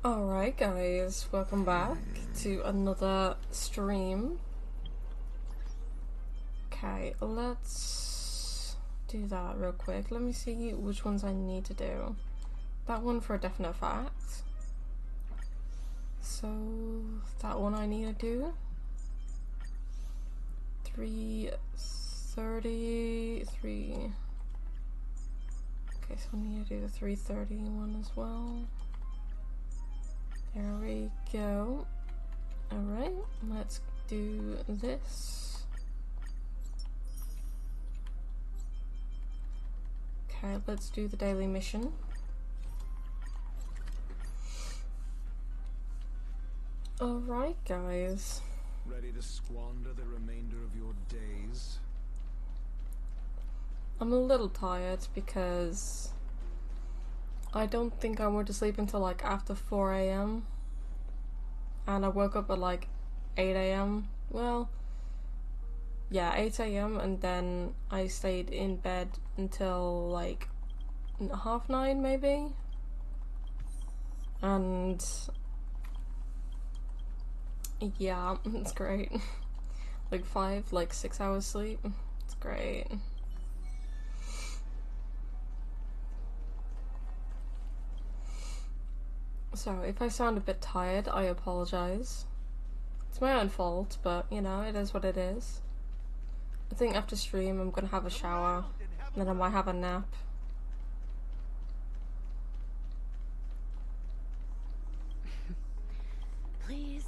Alright guys, welcome back to another stream. Okay, let's do that real quick. Let me see which ones I need to do. That one for a definite fact. So, that one I need to do. 333. Okay, so I need to do the 330 one as well. There we go. Alright, let's do this. Okay, let's do the daily mission. Alright, guys. Ready to squander the remainder of your days? I'm a little tired because I don't think I went to sleep until like after 4 AM. And I woke up at like 8 AM. Well, yeah, 8 AM, and then I stayed in bed until like 9:30 maybe. And yeah, it's great. Like 6 hours sleep. It's great. So, if I sound a bit tired, I apologize. It's my own fault, but, you know, it is what it is. I think after stream I'm gonna have a shower, and then I might have a nap. Please.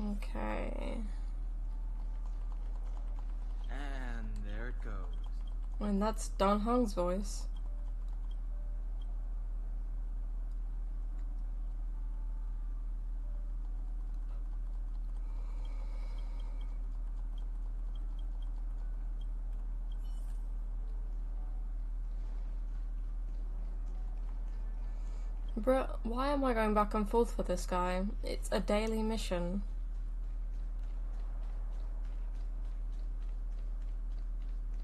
Okay. And there it goes. And that's Don Hong's voice. Bruh, why am I going back and forth for this guy? It's a daily mission.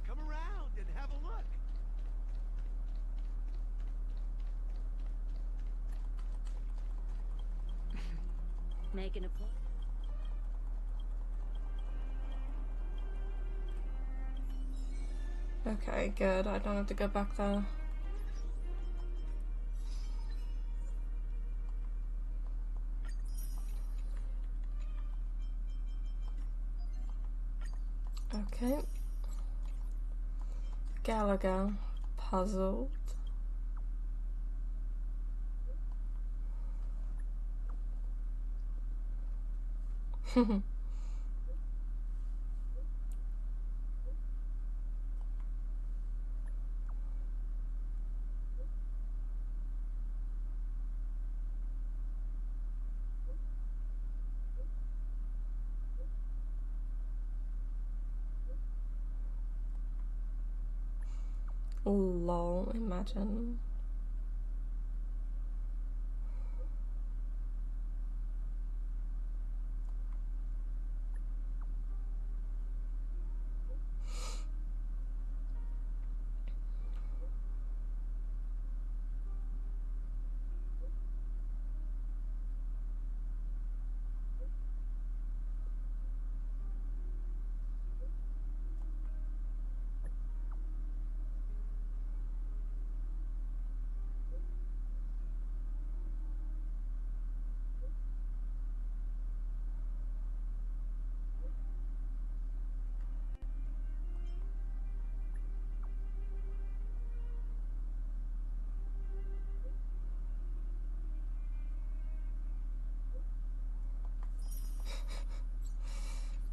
Come around and have a look. Making a point. Okay, good. I don't have to go back there. Okay. Gallagher. Puzzled. Lol, imagine.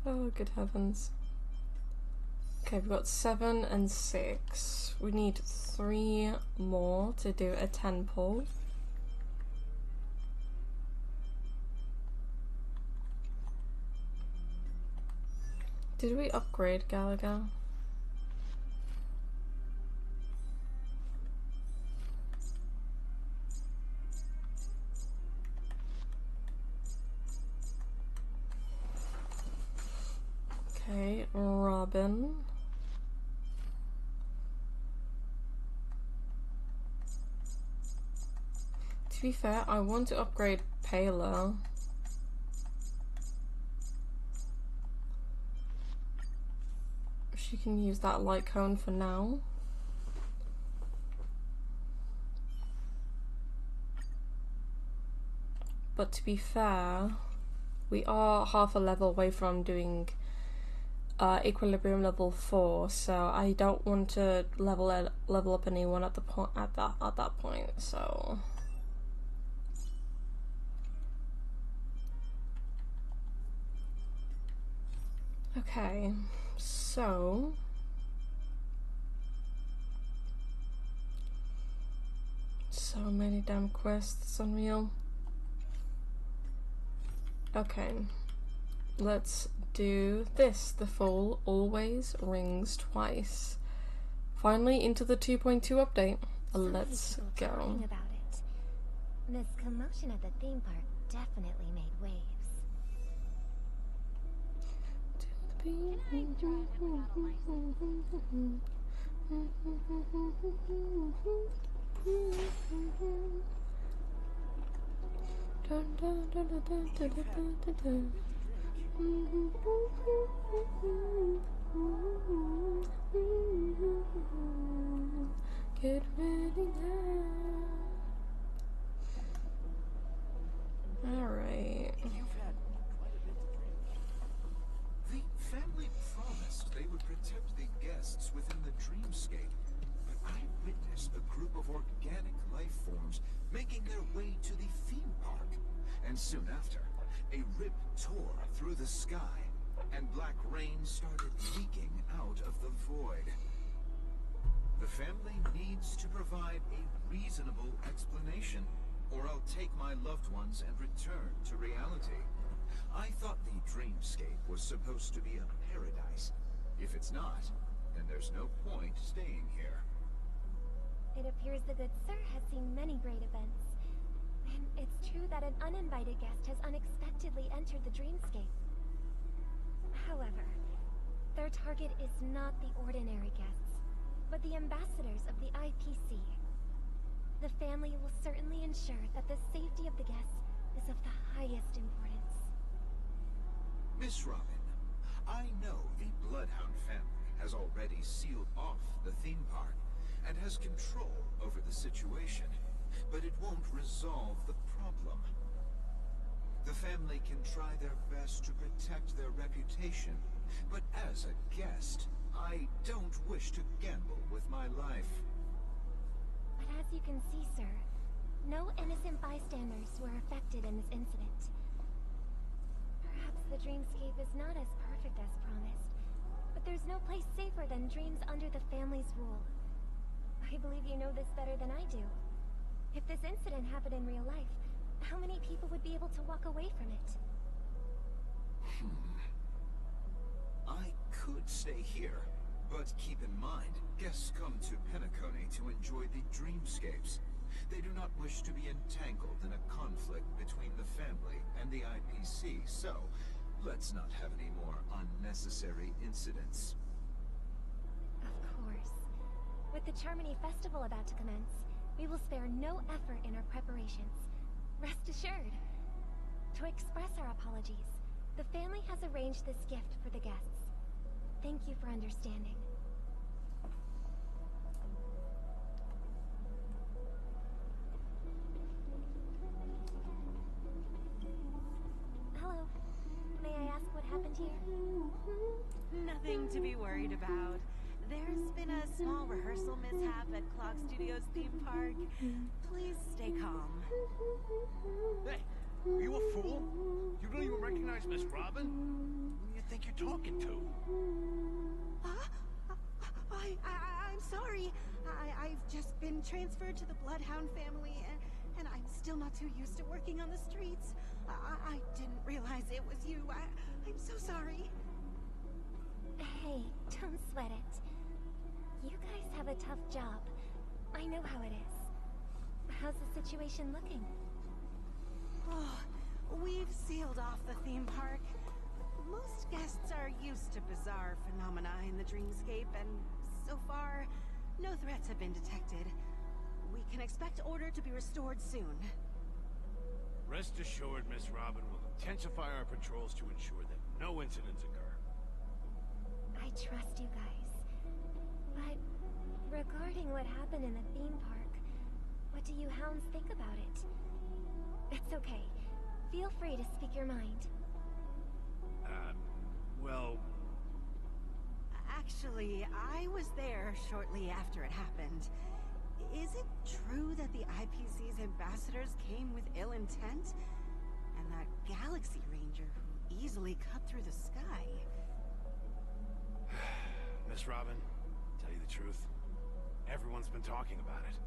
Oh, good heavens. Okay, we've got 7 and 6. We need 3 more to do a 10 pull. Did we upgrade Gallagher? Okay, Robin. To be fair, I want to upgrade Payla. She can use that light cone for now. But to be fair, we are half a level away from doing Equilibrium level 4, so I don't want to level up anyone at that point. So okay, so many damn quests, it's unreal. Okay, let's do this. The fool always rings twice. Finally into the 2.2 update. Let's go. Talking about it. This commotion at the theme park definitely made waves. Get ready now. Alright. You've had quite a bit to drink. The family promised they would protect the guests within the dreamscape, but I witnessed a group of organic life forms making their way to the theme park. And soon after, a rip tore through the sky, and black rain started leaking out of the void. The family needs to provide a reasonable explanation, or I'll take my loved ones and return to reality. I thought the dreamscape was supposed to be a paradise. If it's not, then there's no point staying here. It appears the good sir has seen many great events. And it's true that an uninvited guest has unexpectedly entered the dreamscape. However, their target is not the ordinary guests, but the ambassadors of the IPC. The family will certainly ensure that the safety of the guests is of the highest importance. Miss Robin, I know the Bloodhound family has already sealed off the theme park and has control over the situation, but it won't resolve the problem. The family can try their best to protect their reputation, but as a guest, I don't wish to gamble with my life. But as you can see, sir, no innocent bystanders were affected in this incident. Perhaps the dreamscape is not as perfect as promised, but there's no place safer than dreams under the family's rule. I believe you know this better than I do. If this incident happened in real life, how many people would be able to walk away from it? I could stay here, but keep in mind, guests come to Penacony to enjoy the dreamscapes. They do not wish to be entangled in a conflict between the family and the IPC, so let's not have any more unnecessary incidents. Of course. With the Charmony Festival about to commence, we will spare no effort in our preparations. Rest assured. To express our apologies, the family has arranged this gift for the guests. Thank you for understanding. Hello. May I ask what happened here? Nothing to be worried about. There's been a small rehearsal mishap at Clock Studios theme park. Please stay calm. Hey, are you a fool? You don't even recognize Miss Robin? Who do you think you're talking to? I'm sorry. I've just been transferred to the Bloodhound family, and I'm still not too used to working on the streets. I didn't realize it was you. I'm so sorry. Hey, don't sweat it. You guys have a tough job. I know how it is. How's the situation looking? Oh, we've sealed off the theme park. Most guests are used to bizarre phenomena in the dreamscape, and so far, no threats have been detected. We can expect order to be restored soon. Rest assured, Miss Robin will intensify our patrols to ensure that no incidents occur. I trust you guys. But regarding what happened in the theme park, what do you hounds think about it? It's okay. Feel free to speak your mind. Well... Actually, I was there shortly after it happened. Is it true that the IPC's ambassadors came with ill intent? And that Galaxy Ranger who easily cut through the sky? Miss Robin, tell you the truth, everyone's been talking about it.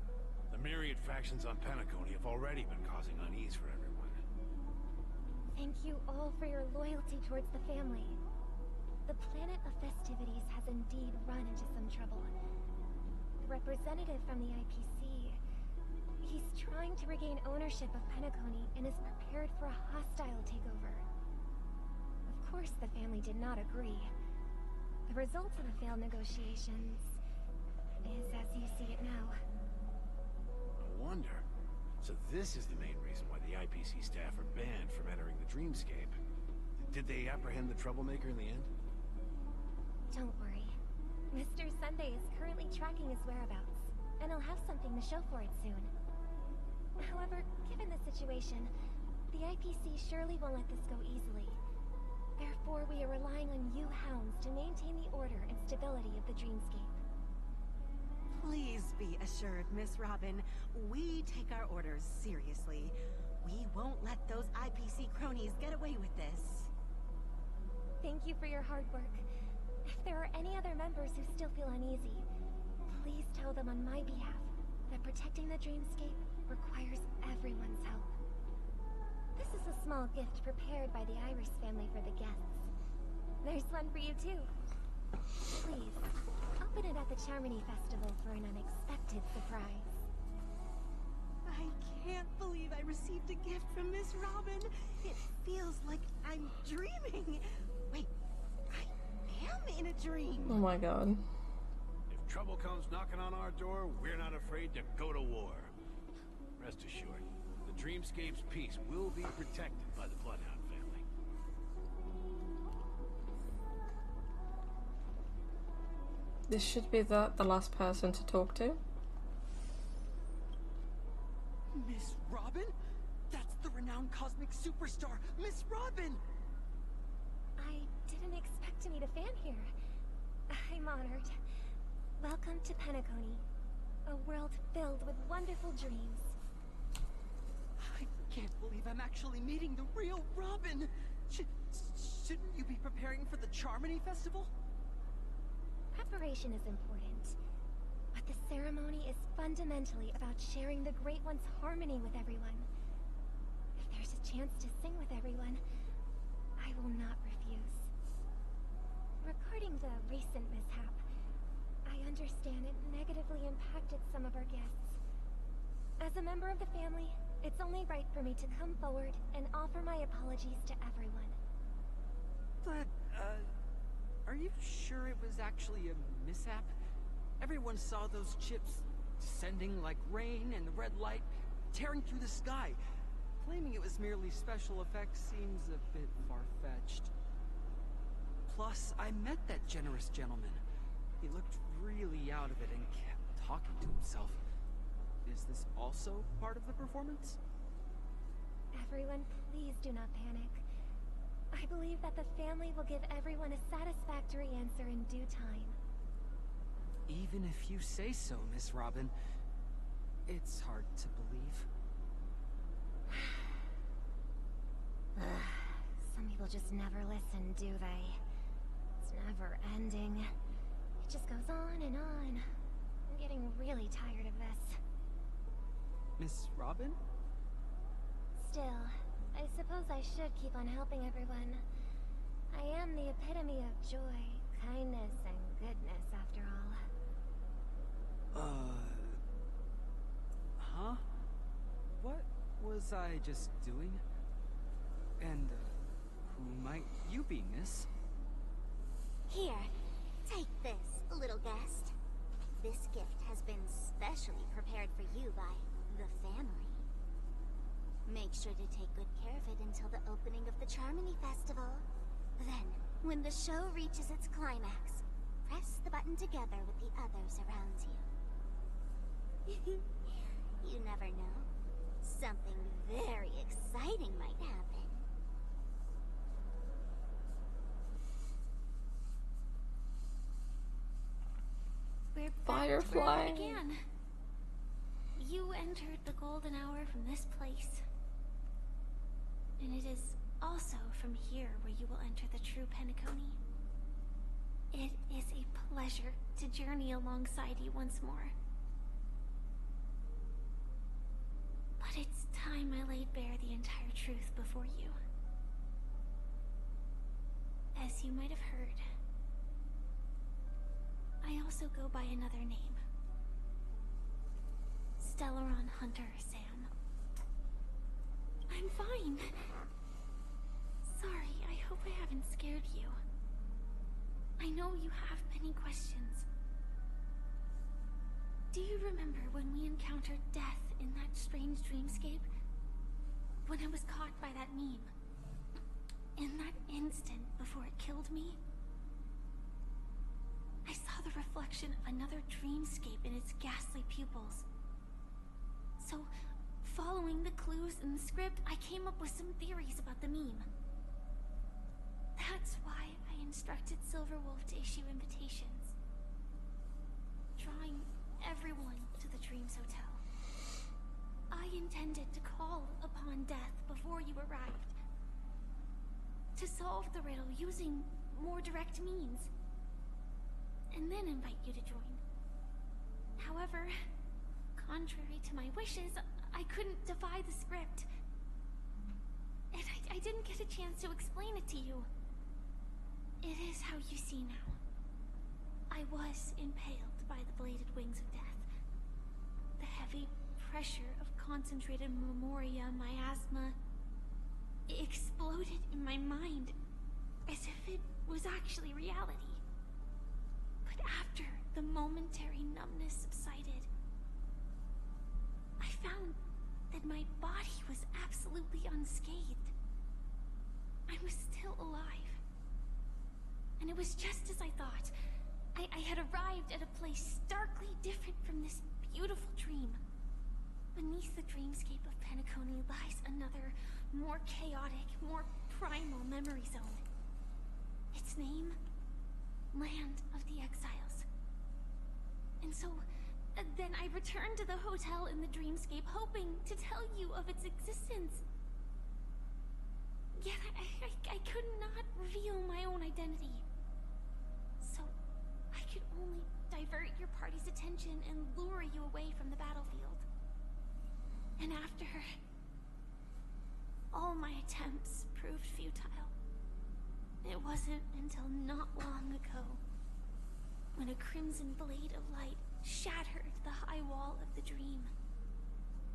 The myriad factions on Penacony have already been causing unease for everyone. Thank you all for your loyalty towards the family. The planet of festivities has indeed run into some trouble. The representative from the IPC, he's trying to regain ownership of Penacony and is prepared for a hostile takeover. Of course, the family did not agree. The result of the failed negotiations is as you see it now. No wonder. So this is the main reason why the IPC staff are banned from entering the dreamscape. Did they apprehend the troublemaker in the end? Don't worry. Mr. Sunday is currently tracking his whereabouts, and he'll have something to show for it soon. However, given the situation, the IPC surely won't let this go easily. Therefore, we are relying on you hounds to maintain the order and stability of the dreamscape. Please be assured, Miss Robin, we take our orders seriously. We won't let those IPC cronies get away with this. Thank you for your hard work. If there are any other members who still feel uneasy, please tell them on my behalf that protecting the dreamscape requires everyone's help. This is a small gift prepared by the Iris family for the guests. There's one for you too. Please, open it at the Charmony Festival for an unexpected surprise. I can't believe I received a gift from Miss Robin. It feels like I'm dreaming. Wait, I am in a dream. Oh my god. If trouble comes knocking on our door, we're not afraid to go to war. Rest assured, the dreamscape's peace will be protected by the Bloodhound family. This should be the last person to talk to. Miss Robin? That's the renowned cosmic superstar, Miss Robin! I didn't expect to meet a fan here. I'm honored. Welcome to Penacony, a world filled with wonderful dreams. I can't believe I'm actually meeting the real Robin! Shouldn't you be preparing for the Charmony Festival? Preparation is important, but the ceremony is fundamentally about sharing the Great One's harmony with everyone. If there's a chance to sing with everyone, I will not refuse. Regarding the recent mishap, I understand it negatively impacted some of our guests. As a member of the family, it's only right for me to come forward and offer my apologies to everyone. But, are you sure it was actually a mishap? Everyone saw those chips descending like rain and the red light tearing through the sky. Claiming it was merely special effects seems a bit far-fetched. Plus, I met that generous gentleman. He looked really out of it and kept talking to himself. Is this also part of the performance? Everyone, please do not panic. I believe that the family will give everyone a satisfactory answer in due time. Even if you say so, Miss Robin, it's hard to believe. Some people just never listen, do they? It's never ending. It just goes on and on. I'm getting really tired of this. Miss Robin? Still, I suppose I should keep on helping everyone. I am the epitome of joy, kindness, and goodness, after all. Huh? What was I just doing? And, who might you be, miss? Here, take this, little guest. This gift has been specially prepared for you by the family. Make sure to take good care of it until the opening of the Charmony Festival. Then, when the show reaches its climax, press the button together with the others around you. You never know. Something very exciting might happen. We're back to where we began. You entered the golden hour from this place. And it is also from here where you will enter the true Penacony. It is a pleasure to journey alongside you once more. But it's time I laid bare the entire truth before you. As you might have heard, I also go by another name. Stellaron Hunter Sam. I'm fine. Sorry, I hope I haven't scared you. I know you have many questions. Do you remember when we encountered death in that strange dreamscape? When I was caught by that meme? In that instant before it killed me? I saw the reflection of another dreamscape in its ghastly pupils. So, following the clues in the script, I came up with some theories about the meme. That's why I instructed Silverwolf to issue invitations, drawing everyone to the Dreams Hotel. I intended to call upon death before you arrived, to solve the riddle using more direct means, and then invite you to join. However, contrary to my wishes, I couldn't defy the script. And I didn't get a chance to explain it to you. It is how you see now. I was impaled by the bladed wings of death. The heavy pressure of concentrated memoria, miasma, exploded in my mind as if it was actually reality. But after the momentary numbness subsided, I found that my body was absolutely unscathed. I was still alive. And it was just as I thought. I had arrived at a place starkly different from this beautiful dream. Beneath the dreamscape of Penacony lies another, more chaotic, more primal memory zone. Its name? Land of the Exiles. And so, then I returned to the hotel in the dreamscape, hoping to tell you of its existence. Yet I could not reveal my own identity. So, I could only divert your party's attention and lure you away from the battlefield. And after all my attempts proved futile, it wasn't until not long ago when a crimson blade of light shattered the high wall of the dream,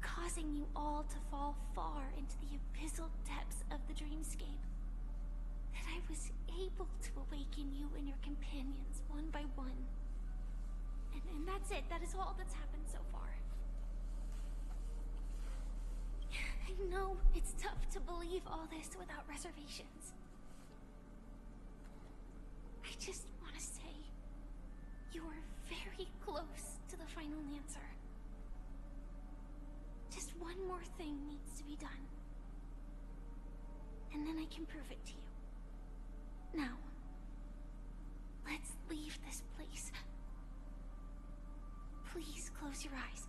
causing you all to fall far into the abyssal depths of the dreamscape, that I was able to awaken you and your companions one by one. And that's it. That is all that's happened so far. I know it's tough to believe all this without reservations. I just want to say, you are very close to the final answer. Just one more thing needs to be done. And then I can prove it to you. Now, let's leave this place. Please close your eyes.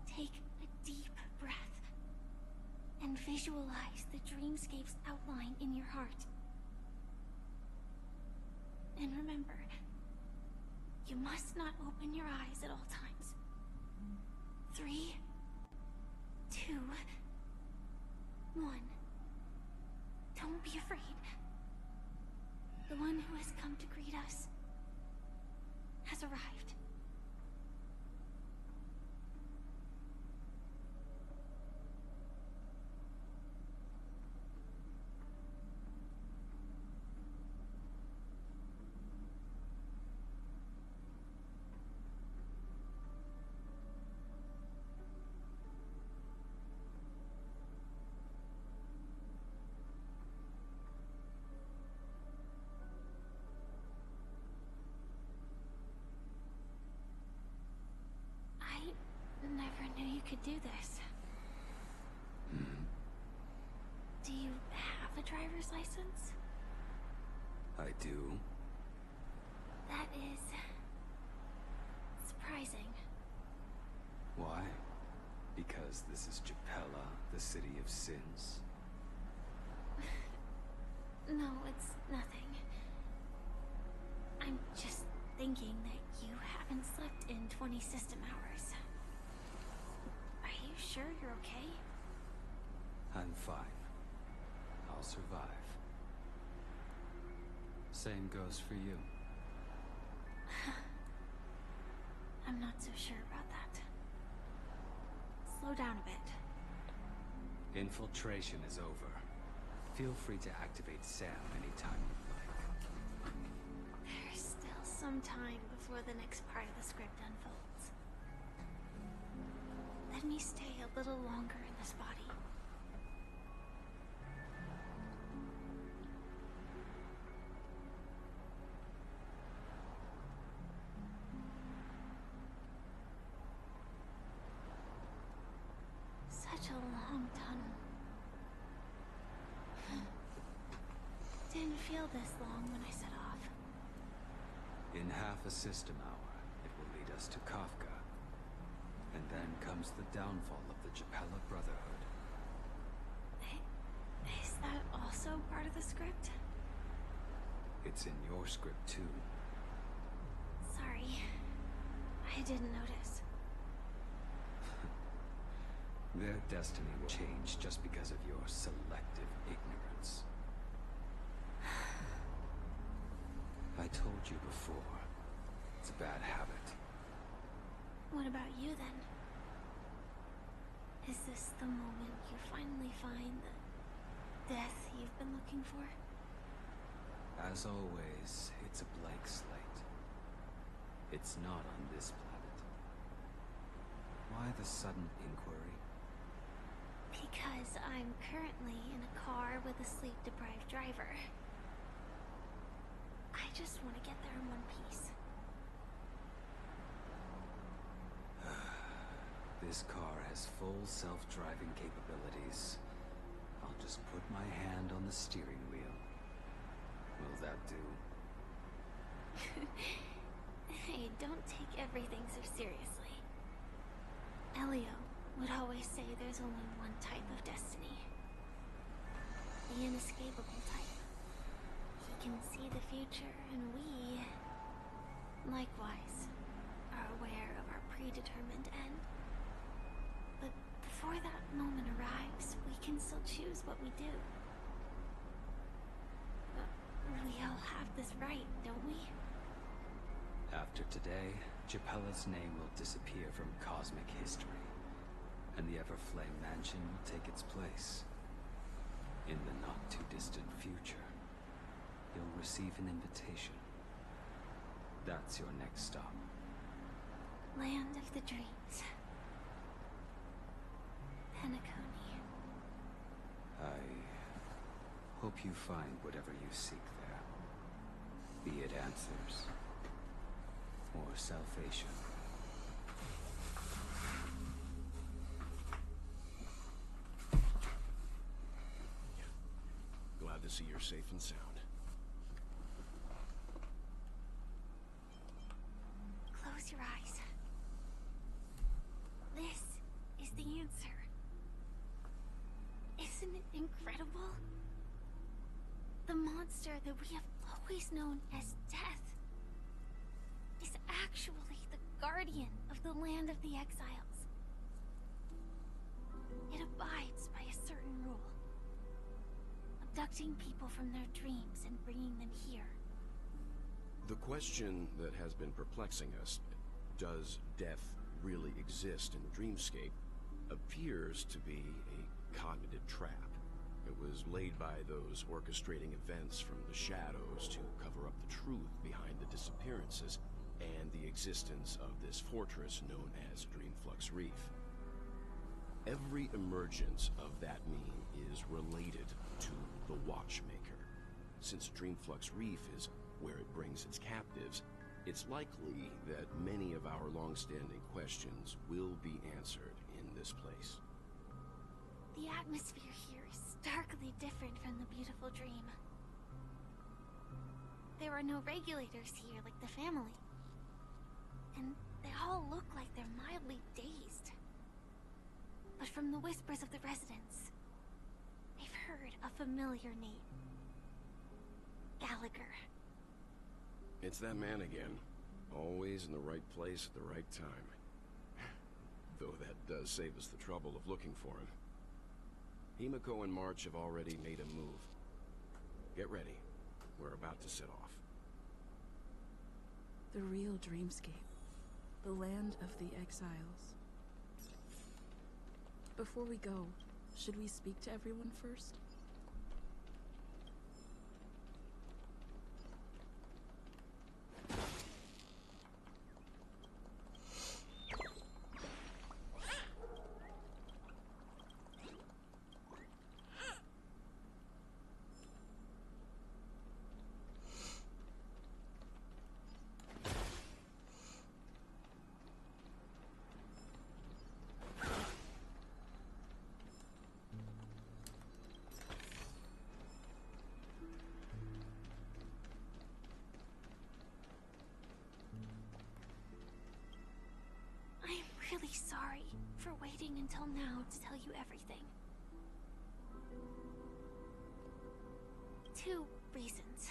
Take a deep breath and visualize the dreamscape's outline in your heart. And remember, you must not open your eyes at all times. 3, 2, 1. Don't be afraid. The one who has come to greet us has arrived. could do this. Do you have a driver's license? I do. That is surprising. Why? Because this is Japella, the city of sins? No, it's nothing. I'm just thinking that you haven't slept in 20 system hours. Are you sure you're okay? I'm fine. I'll survive. Same goes for you. I'm not so sure about that. Slow down a bit. Infiltration is over. Feel free to activate Sam anytime you'd like. There's still some time before the next part of the script unfolds. Let me stay a little longer in this body. Such a long tunnel. Didn't feel this long when I set off. In half a system hour, it will lead us to Kafka. And then comes the downfall of the Japella Brotherhood. Is that also part of the script? It's in your script too. Sorry. I didn't notice. Their destiny will change just because of your selective ignorance. I told you before, it's a bad habit. What about you then? Is this the moment you finally find the death you've been looking for? As always, it's a blank slate. It's not on this planet. Why the sudden inquiry? Because I'm currently in a car with a sleep-deprived driver. I just want to get there in one piece. This car has full self-driving capabilities. I'll just put my hand on the steering wheel. Will that do? Hey, don't take everything so seriously. Elio would always say there's only one type of destiny. The inescapable type. He can see the future, and we, likewise, are aware of our predetermined end. But before that moment arrives, we can still choose what we do. We all have this right, don't we? After today, Japella's name will disappear from cosmic history, and the Everflame Mansion will take its place. In the not-too-distant future, you'll receive an invitation. That's your next stop. Land of the Dreams. Penacony. I hope you find whatever you seek there. Be it answers or salvation. Glad to see you're safe and sound. Close your eyes. This is the answer. Isn't it incredible? The monster that we have always known as Death is actually the guardian of the land of the exiles. It abides by a certain rule. Abducting people from their dreams and bringing them here. The question that has been perplexing us, does death really exist in the dreamscape, appears to be a cognitive trap. It was laid by those orchestrating events from the shadows to cover up the truth behind the disappearances and the existence of this fortress known as Dreamflux Reef. Every emergence of that meme is related to the Watchmaker. Since Dreamflux Reef is where it brings its captives, it's likely that many of our long-standing questions will be answered in this place. The atmosphere here is starkly different from the beautiful dream. There are no regulators here like the family. And they all look like they're mildly dazed. But from the whispers of the residents, they've heard a familiar name. Gallagher. It's that man again. Always in the right place at the right time. Though that does save us the trouble of looking for him. Himiko and March have already made a move. Get ready. We're about to set off. The real dreamscape. The land of the exiles. Before we go, should we speak to everyone first? I'm really sorry for waiting until now to tell you everything. 2 reasons.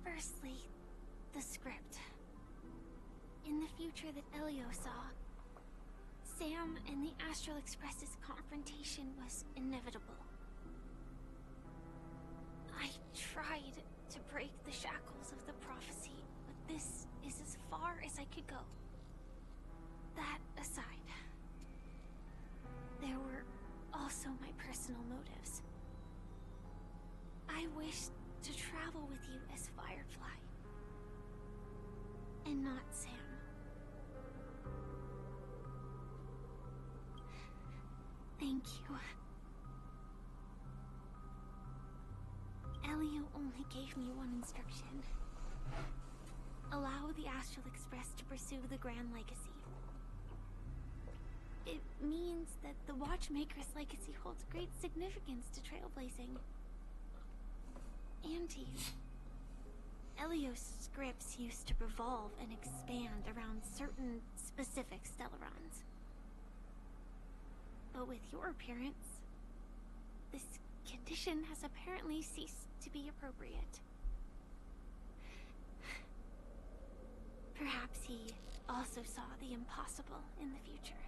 Firstly, the script. In the future that Elio saw, Sam and the Astral Express's confrontation was inevitable. I tried to break the shackles of the prophecy, but this is as far as I could go. That aside, there were also my personal motives. I wished to travel with you as Firefly, and not Sam. Thank you. Elio only gave me one instruction. Allow the Astral Express to pursue the Grand Legacy. It means that the Watchmaker's legacy holds great significance to trailblazing. And to you. Elio's scripts used to revolve and expand around certain specific Stellarons. But with your appearance, this condition has apparently ceased to be appropriate. Perhaps he also saw the impossible in the future.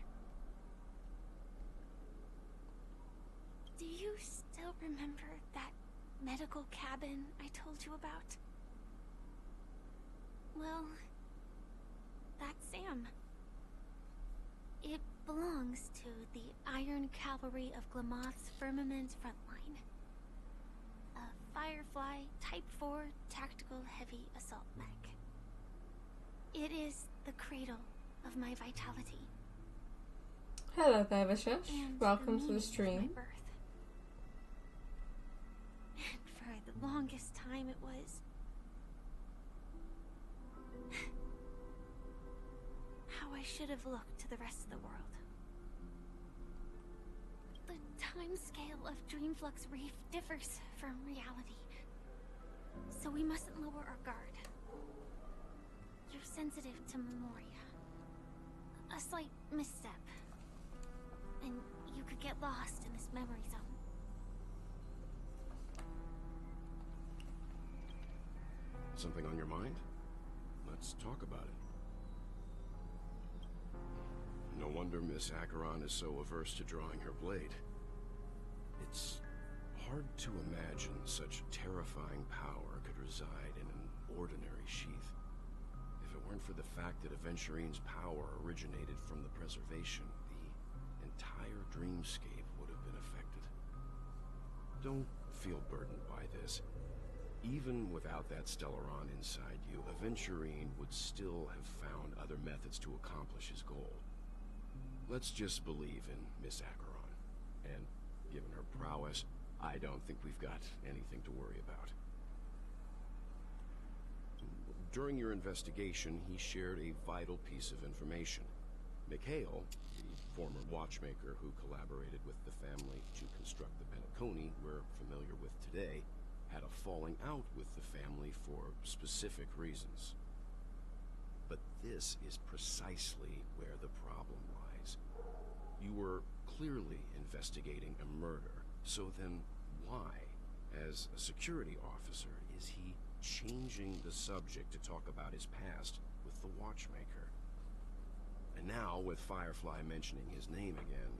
Do you still remember that medical cabin I told you about? Well, that's Sam. It belongs to the Iron Cavalry of Glamoth's Firmament Frontline. A Firefly Type 4 Tactical Heavy Assault Mech. It is the cradle of my vitality. Hello there, Vicious. And Welcome to the meaning of my stream. birth. And for the longest time it was how I should have looked to the rest of the world. The time scale of Dreamflux Reef differs from reality, so we mustn't lower our guard. You're sensitive to Memoria. A slight misstep, and you could get lost in this memory zone. Something on your mind? Let's talk about it. No wonder Miss Acheron is so averse to drawing her blade. It's hard to imagine such terrifying power could reside in an ordinary sheath. If it weren't for the fact that Aventurine's power originated from the preservation, the entire dreamscape would have been affected. Don't feel burdened by this. Even without that Stellaron inside you, Aventurine would still have found other methods to accomplish his goal. Let's just believe in Miss Acheron. And given her prowess, I don't think we've got anything to worry about. During your investigation, he shared a vital piece of information. Mikhail, the former watchmaker who collaborated with the family to construct the Benaconi we're familiar with today, had a falling out with the family for specific reasons. But this is precisely where the problem lies. You were clearly investigating a murder, so then why, as a security officer, is he changing the subject to talk about his past with the watchmaker? And now, with Firefly mentioning his name again,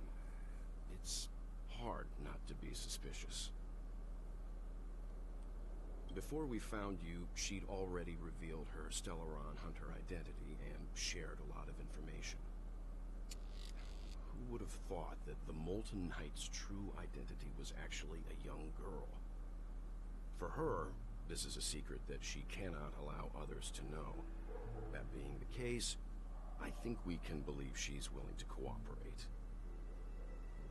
it's hard not to be suspicious. Before we found you, she'd already revealed her Stellaron Hunter identity and shared a lot of information. Who would have thought that the Molten Knight's true identity was actually a young girl? For her, this is a secret that she cannot allow others to know. That being the case, I think we can believe she's willing to cooperate.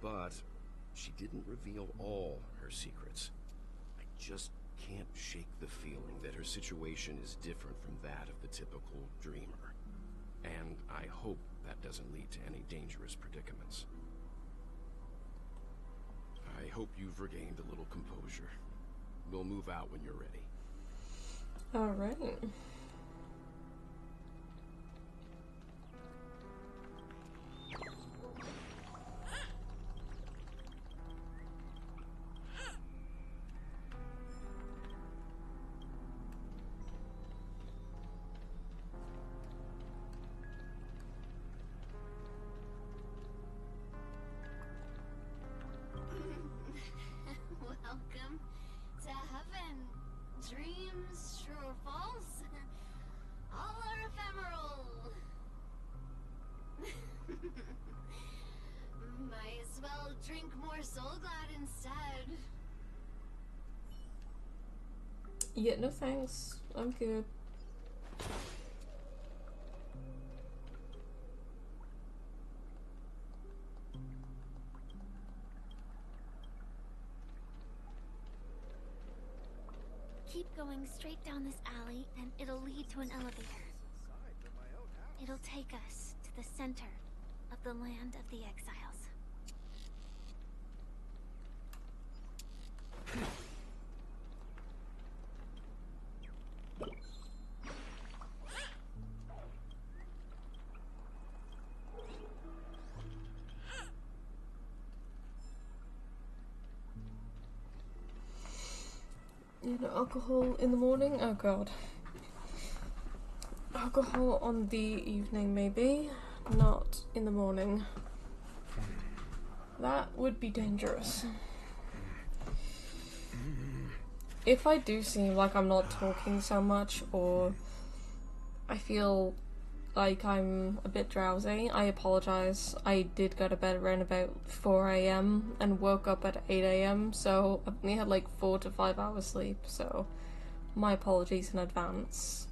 But she didn't reveal all her secrets. I just can't shake the feeling that her situation is different from that of the typical dreamer. And I hope that doesn't lead to any dangerous predicaments. I hope you've regained a little composure. We'll move out when you're ready. All right. Welcome to heaven. Dreams, true or false, all are ephemeral. Might as well drink more Soul Glad instead. Yeah, no thanks. I'm good. Keep going straight down this alley and it'll lead to an elevator. It'll take us to the center of the land of the exiles. You know, alcohol in the morning? Oh god. Alcohol on the evening, maybe. Not in the morning. That would be dangerous. If I do seem like I'm not talking so much, or I feel like I'm a bit drowsy, I apologize. I did go to bed around about 4 AM and woke up at 8 AM, so I've only had like 4 to 5 hours sleep, so my apologies in advance.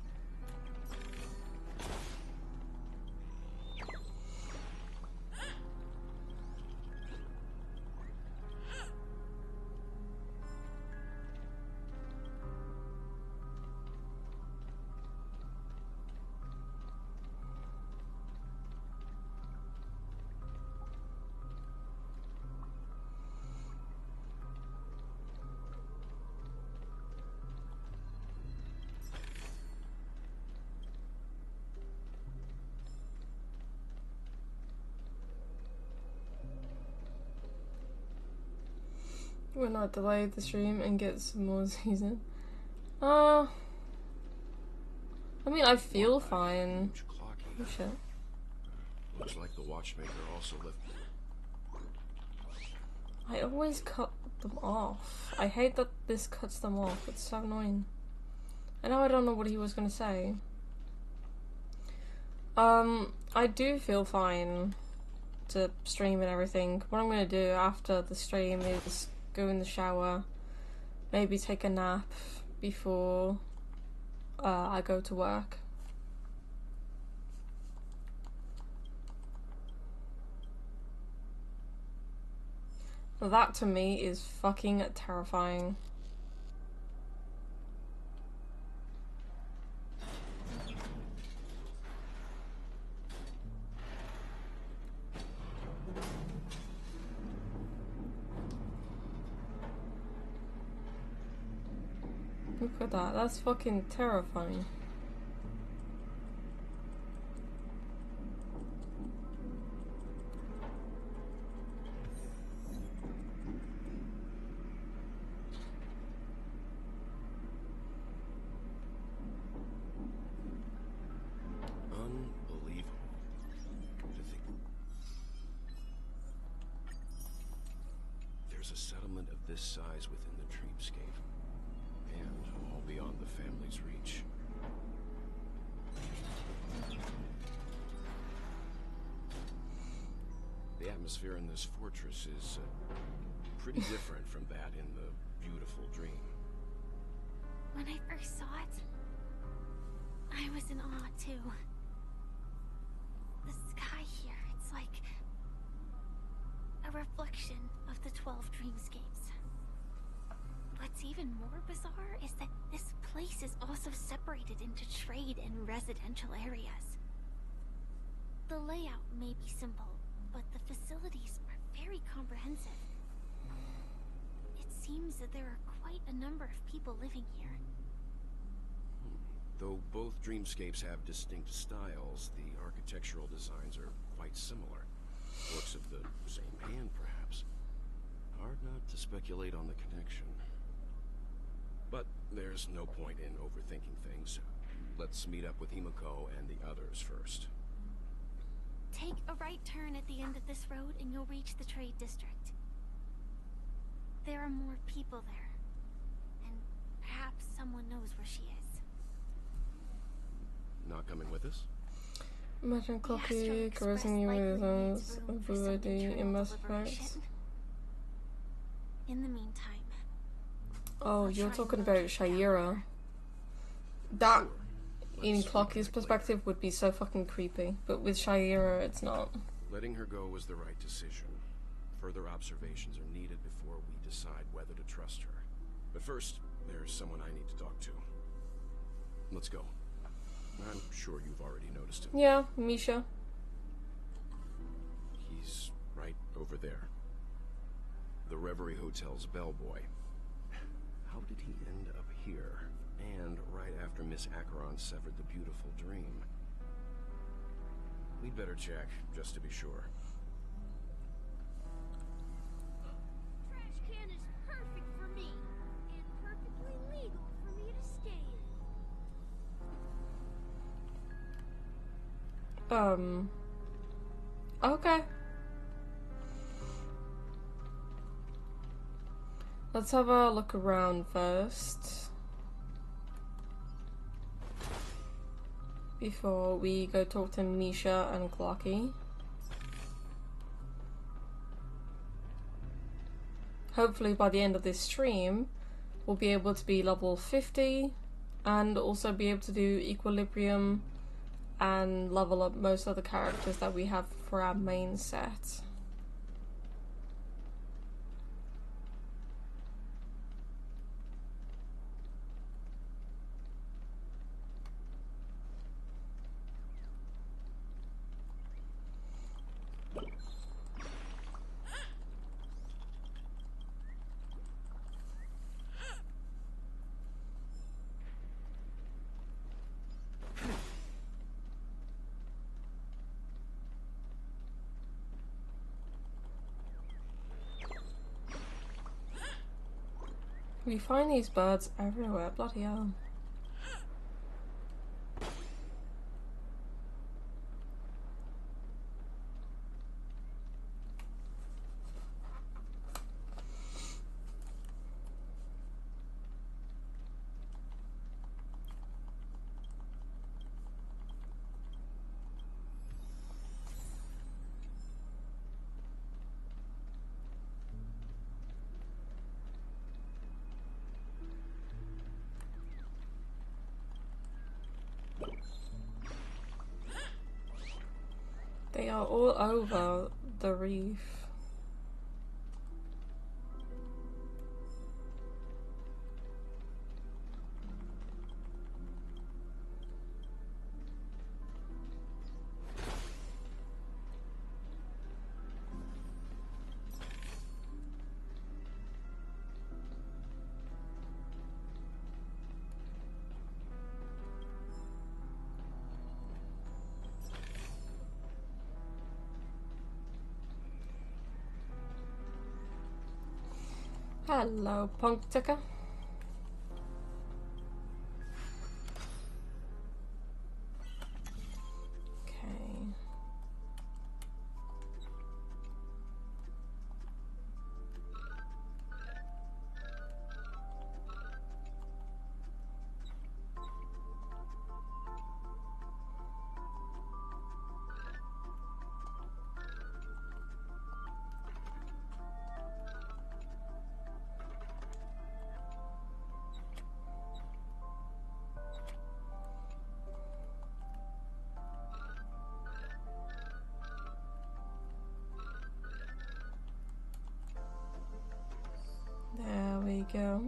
We'll not delay the stream and get some more season. I mean, I feel fine. Oh shit. Looks like the watchmaker also left. I always cut them off. I hate that this cuts them off. It's so annoying. I know I don't know what he was gonna say. I do feel fine to stream and everything. What I'm gonna do after the stream is go in the shower, maybe take a nap before I go to work. That to me is fucking terrifying. Look at that. That's fucking terrifying. There's a settlement of this size within the dreamscape, and all beyond the family's reach. The atmosphere in this fortress is pretty different from that in the beautiful dream. When I first saw it, I was in awe too. The sky here, it's like a reflection of the 12 dreamscapes. What's even more bizarre is that this place is also separated into trade and residential areas. The layout may be simple, but the facilities are very comprehensive. It seems that there are quite a number of people living here. Though both dreamscapes have distinct styles, the architectural designs are quite similar. Works of the same hand, perhaps. Hard not to speculate on the connection. But there's no point in overthinking things. Let's meet up with Himiko and the others first. Take a right turn at the end of this road and you'll reach the trade district. There are more people there. And perhaps someone knows where she is. Not coming with us? Imagine copy, caressing you with his ability in Mass Effect. In the meantime... Oh, you're talking about Shaira. That, in Clocky's perspective, would be so fucking creepy. But with Shaira, it's not. Letting her go was the right decision. Further observations are needed before we decide whether to trust her. But first, there's someone I need to talk to. Let's go. I'm sure you've already noticed him. Yeah, Misha. He's right over there. The Reverie Hotel's bellboy. How did he end up here? And right after Miss Acheron severed the beautiful dream. We'd better check, just to be sure. Trash can is perfect for me, and perfectly legal for me to stay in. Okay. Let's have a look around first. Before we go talk to Misha and Clocky. Hopefully by the end of this stream, we'll be able to be level 50 and also be able to do Equilibrium and level up most of the characters that we have for our main set. We find these birds everywhere, bloody hell. They are all over the reef. Hello, punk ticker. Okay. There we go.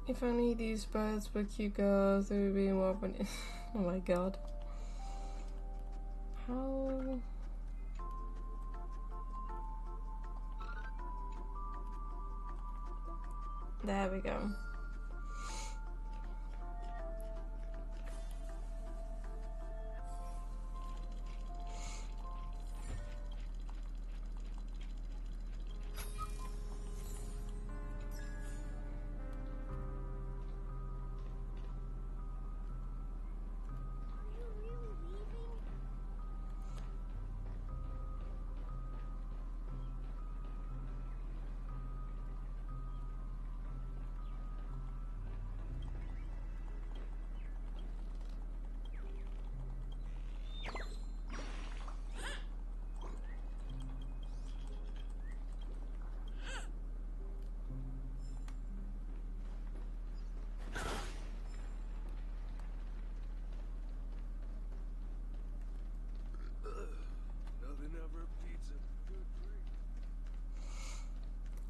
If only these birds were cute girls, they would be more fun. Oh my god. How? There we go.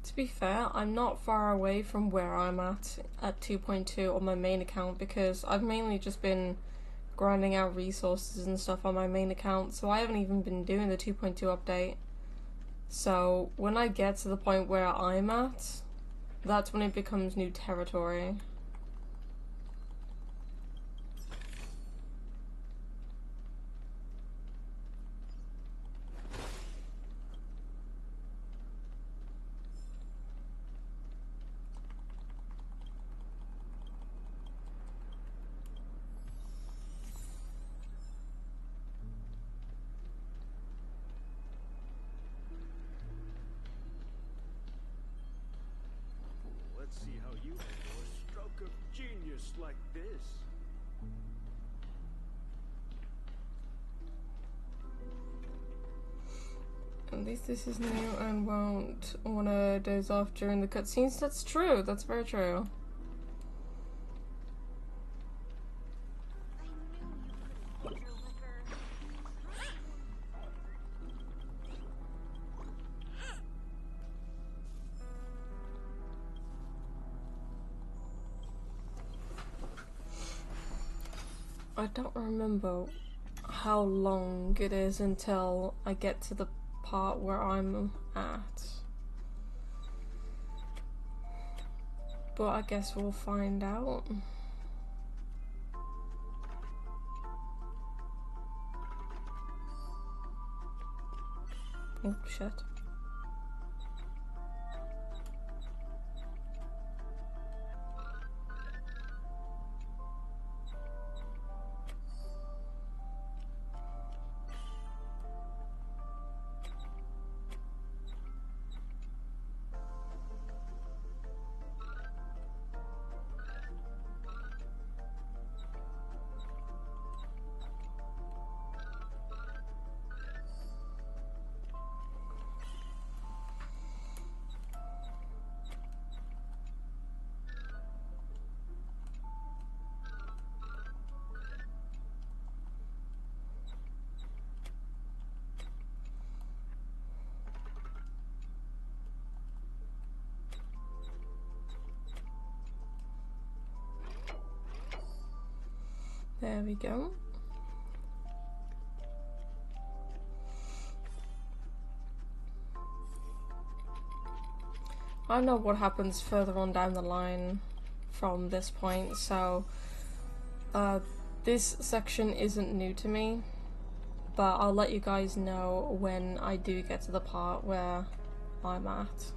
To be fair, I'm not far away from where I'm at 2.2 on my main account because I've mainly just been grinding out resources and stuff on my main account, so I haven't even been doing the 2.2 update. So when I get to the point where I'm at, that's when it becomes new territory. Let's see how you handle a stroke of genius like this. At least this is new and won't want to doze off during the cutscenes. That's true. That's very true. I don't remember how long it is until I get to the part where I'm at. But I guess we'll find out. Oh, shit. There we go. I know what happens further on down the line from this point, so this section isn't new to me, but I'll let you guys know when I do get to the part where I'm at.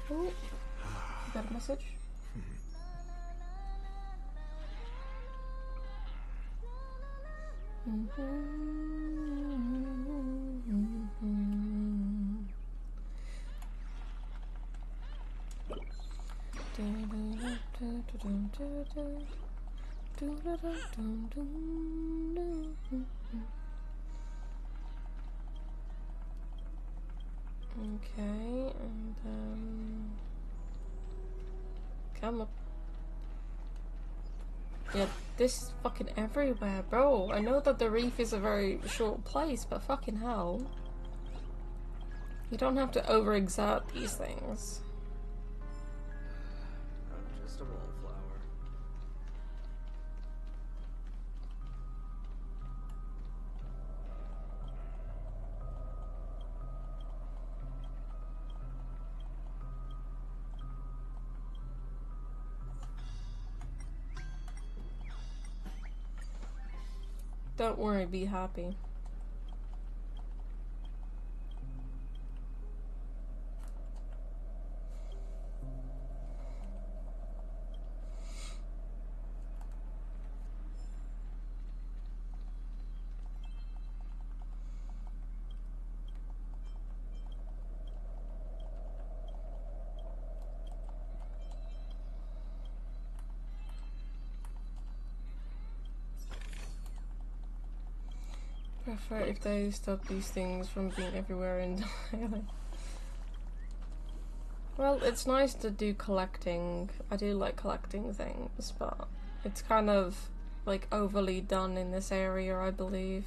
Oh, got a message? Okay, and then come up. Yeah, this is fucking everywhere, bro. I know that the reef is a very short place, but fucking hell. You don't have to overexert these things. I'm just a wallflower. Don't worry, be happy. Prefer if they stop these things from being everywhere entirely. Well, it's nice to do collecting. I do like collecting things, but it's kind of like overly done in this area, I believe.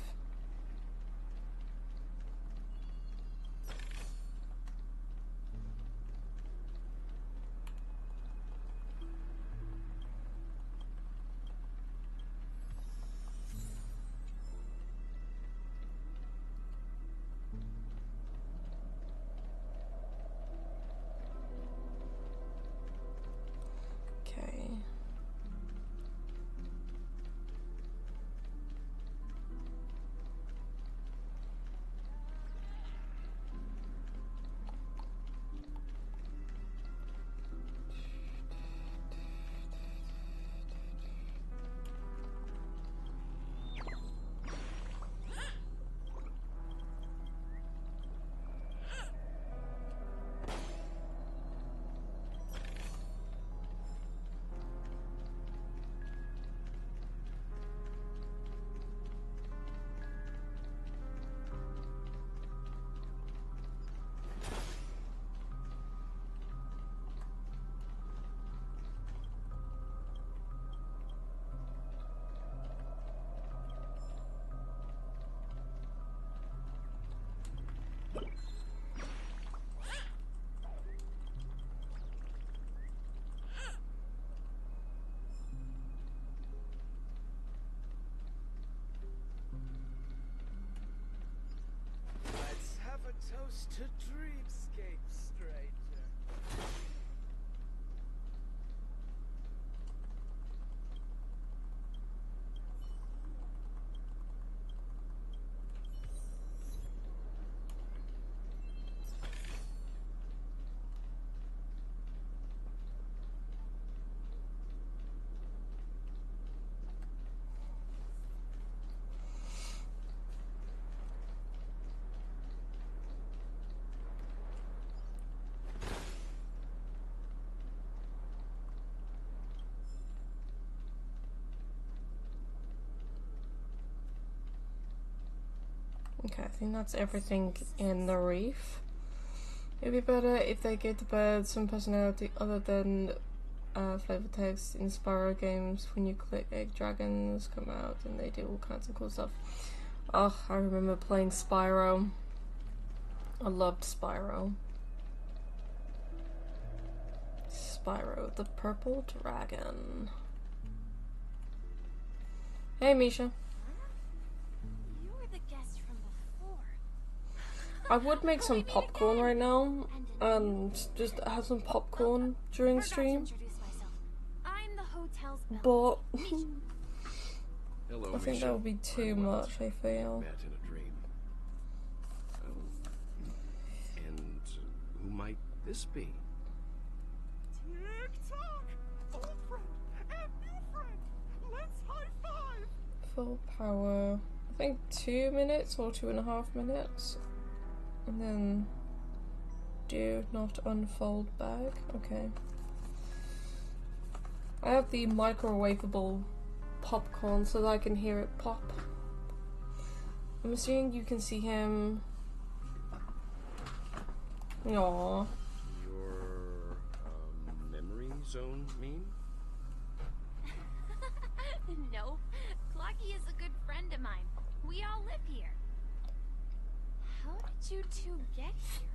Okay, I think that's everything in the reef. It'd be better if they gave the bird some personality other than flavor text. In Spyro games, when you click, egg dragons come out and they do all kinds of cool stuff. Oh, I remember playing Spyro. I loved Spyro. Spyro, the purple dragon. Hey, Misha. You were the guest from before. I would make some popcorn right now and just have some popcorn during stream. I'm the hotel's But Hello, I think Misha. that would be too much, I feel. Met in a dream. And who might this be? Tick-tock! Old friend and new friend! Let's high-five! Full power. I think 2 minutes or 2.5 minutes. And then do not unfold bag. Okay. I have the microwavable popcorn so that I can hear it pop. I'm assuming you can see him. Aww. Your memory zone mean? No, Clocky is a good friend of mine. We all live here. How did you two get here?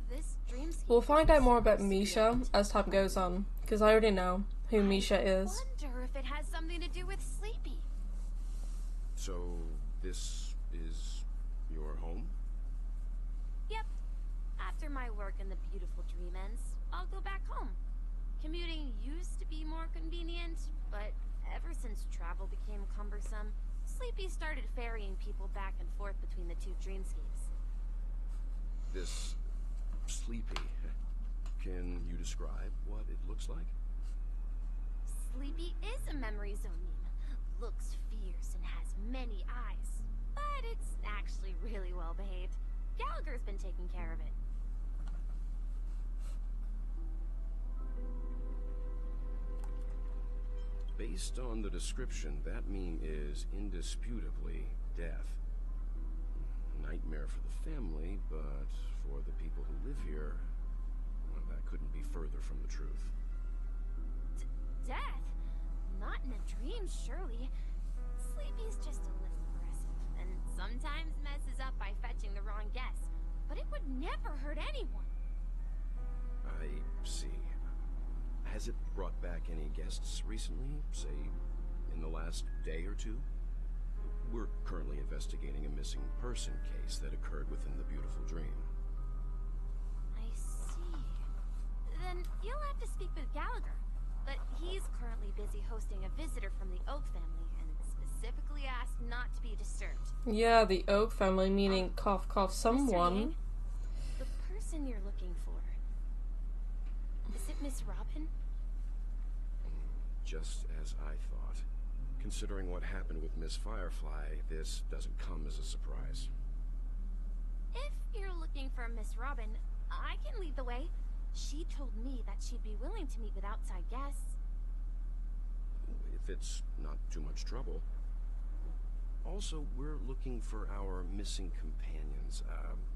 This dreamscape. We'll find out more about Misha as time goes on, because I already know who Misha is. I wonder if it has something to do with Sleepy. So this is your home? Yep. After my work in the beautiful dream ends, I'll go back home. Commuting used to be more convenient, but ever since travel became cumbersome, Sleepy started ferrying people back and forth between the two dreamscapes. This Sleepy. Can you describe what it looks like? Sleepy is a memory zone meme. Looks fierce and has many eyes. But it's actually really well behaved. Gallagher's been taking care of it. Based on the description, that meme is indisputably death. Nightmare for the family, but for the people who live here, well, that couldn't be further from the truth. Death? Not in a dream, surely. Sleepy's just a little aggressive, and sometimes messes up by fetching the wrong guess. But it would never hurt anyone. I see. Has it brought back any guests recently? Say, in the last day or two? We're currently investigating a missing person case that occurred within the beautiful dream. I see. Then you'll have to speak with Gallagher. But he's currently busy hosting a visitor from the Oak family and specifically asked not to be disturbed. Yeah, the Oak family, meaning cough cough someone. Mr. Yang, the person you're looking for, is it Miss Robin? Just as I thought. Considering what happened with Miss Firefly, this doesn't come as a surprise. If you're looking for Miss Robin, I can lead the way. She told me that she'd be willing to meet with outside guests. If it's not too much trouble. Also, we're looking for our missing companions.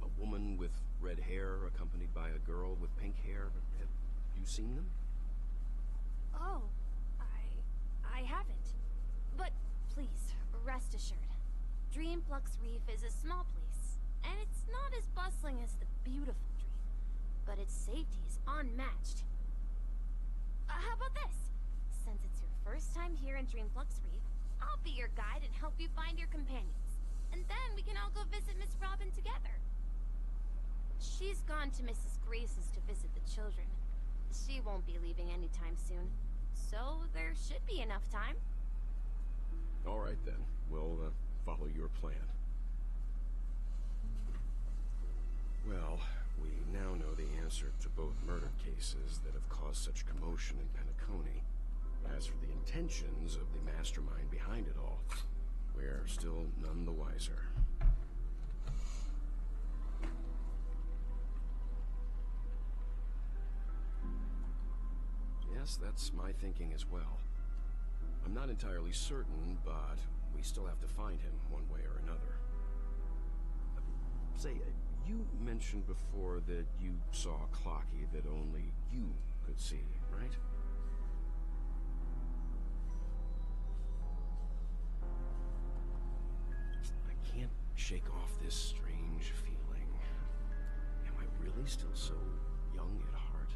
A woman with red hair accompanied by a girl with pink hair. Have you seen them? Oh, I haven't. But please, rest assured. Dreamflux Reef is a small place, and it's not as bustling as the beautiful Dream, but its safety is unmatched. How about this? Since it's your first time here in Dreamflux Reef, I'll be your guide and help you find your companions. And then we can all go visit Miss Robin together. She's gone to Mrs. Grace's to visit the children. She won't be leaving anytime soon, so there should be enough time. All right then, we'll follow your plan. Well, we now know the answer to both murder cases that have caused such commotion in Penacony. As for the intentions of the mastermind behind it all, we're still none the wiser. Yes, that's my thinking as well. I'm not entirely certain, but we still have to find him one way or another. Say, you mentioned before that you saw a clocky that only you could see, right? I can't shake off this strange feeling. Am I really still so young at heart?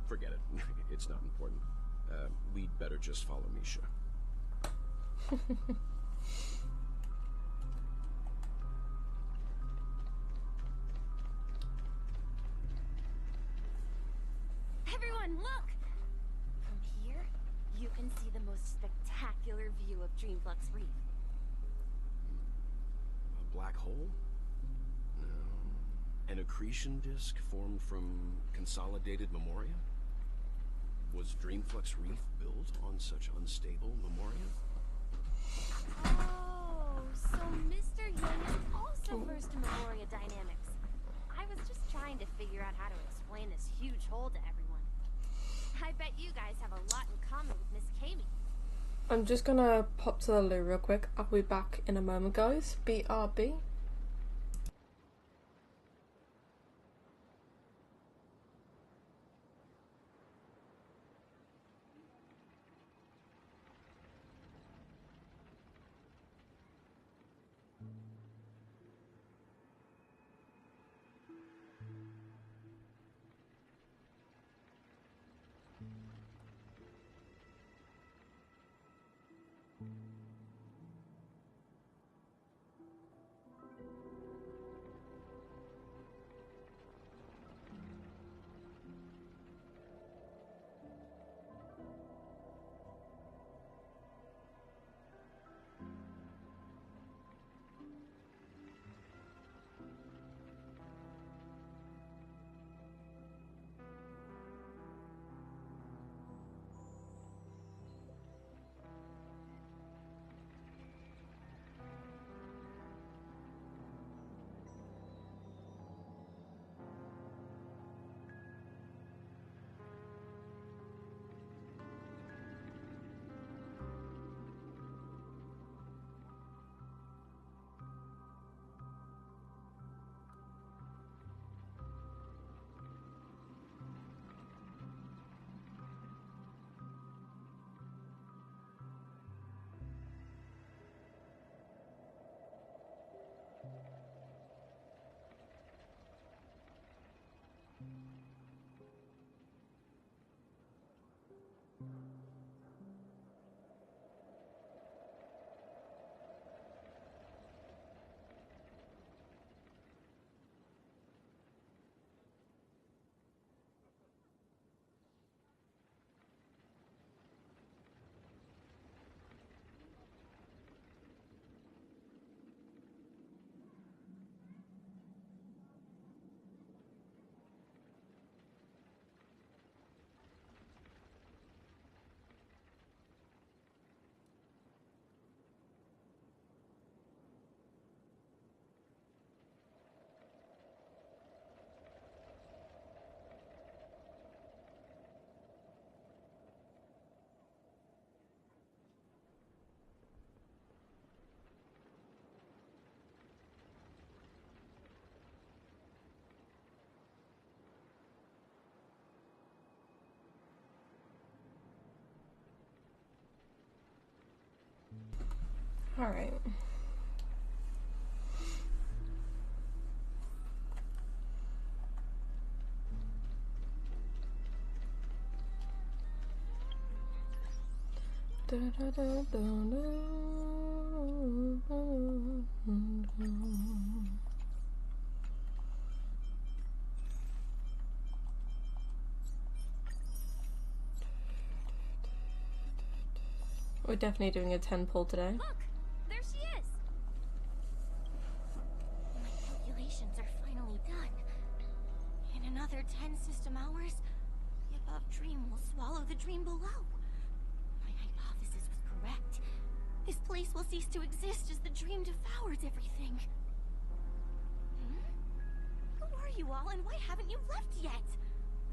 Forget it. It's not important. We'd better just follow Misha. Everyone, look! From here, you can see the most spectacular view of Dreamflux Reef. A black hole? No. An accretion disk formed from consolidated memoria? Was Dreamflux Reef built on such unstable memoria? Oh, so Mr. Yang is also versed in memoria dynamics. I was just trying to figure out how to explain this huge hole to everyone. I bet you guys have a lot in common with Miss Kami. I'm just gonna pop to the loo real quick. I'll be back in a moment, guys. BRB. All right. We're definitely doing a 10 pull today. Look! There she is! My calculations are finally done. In another 10 system hours, the above dream will swallow the dream below. My hypothesis was correct. This place will cease to exist as the dream devours everything. Who are you all, and why haven't you left yet?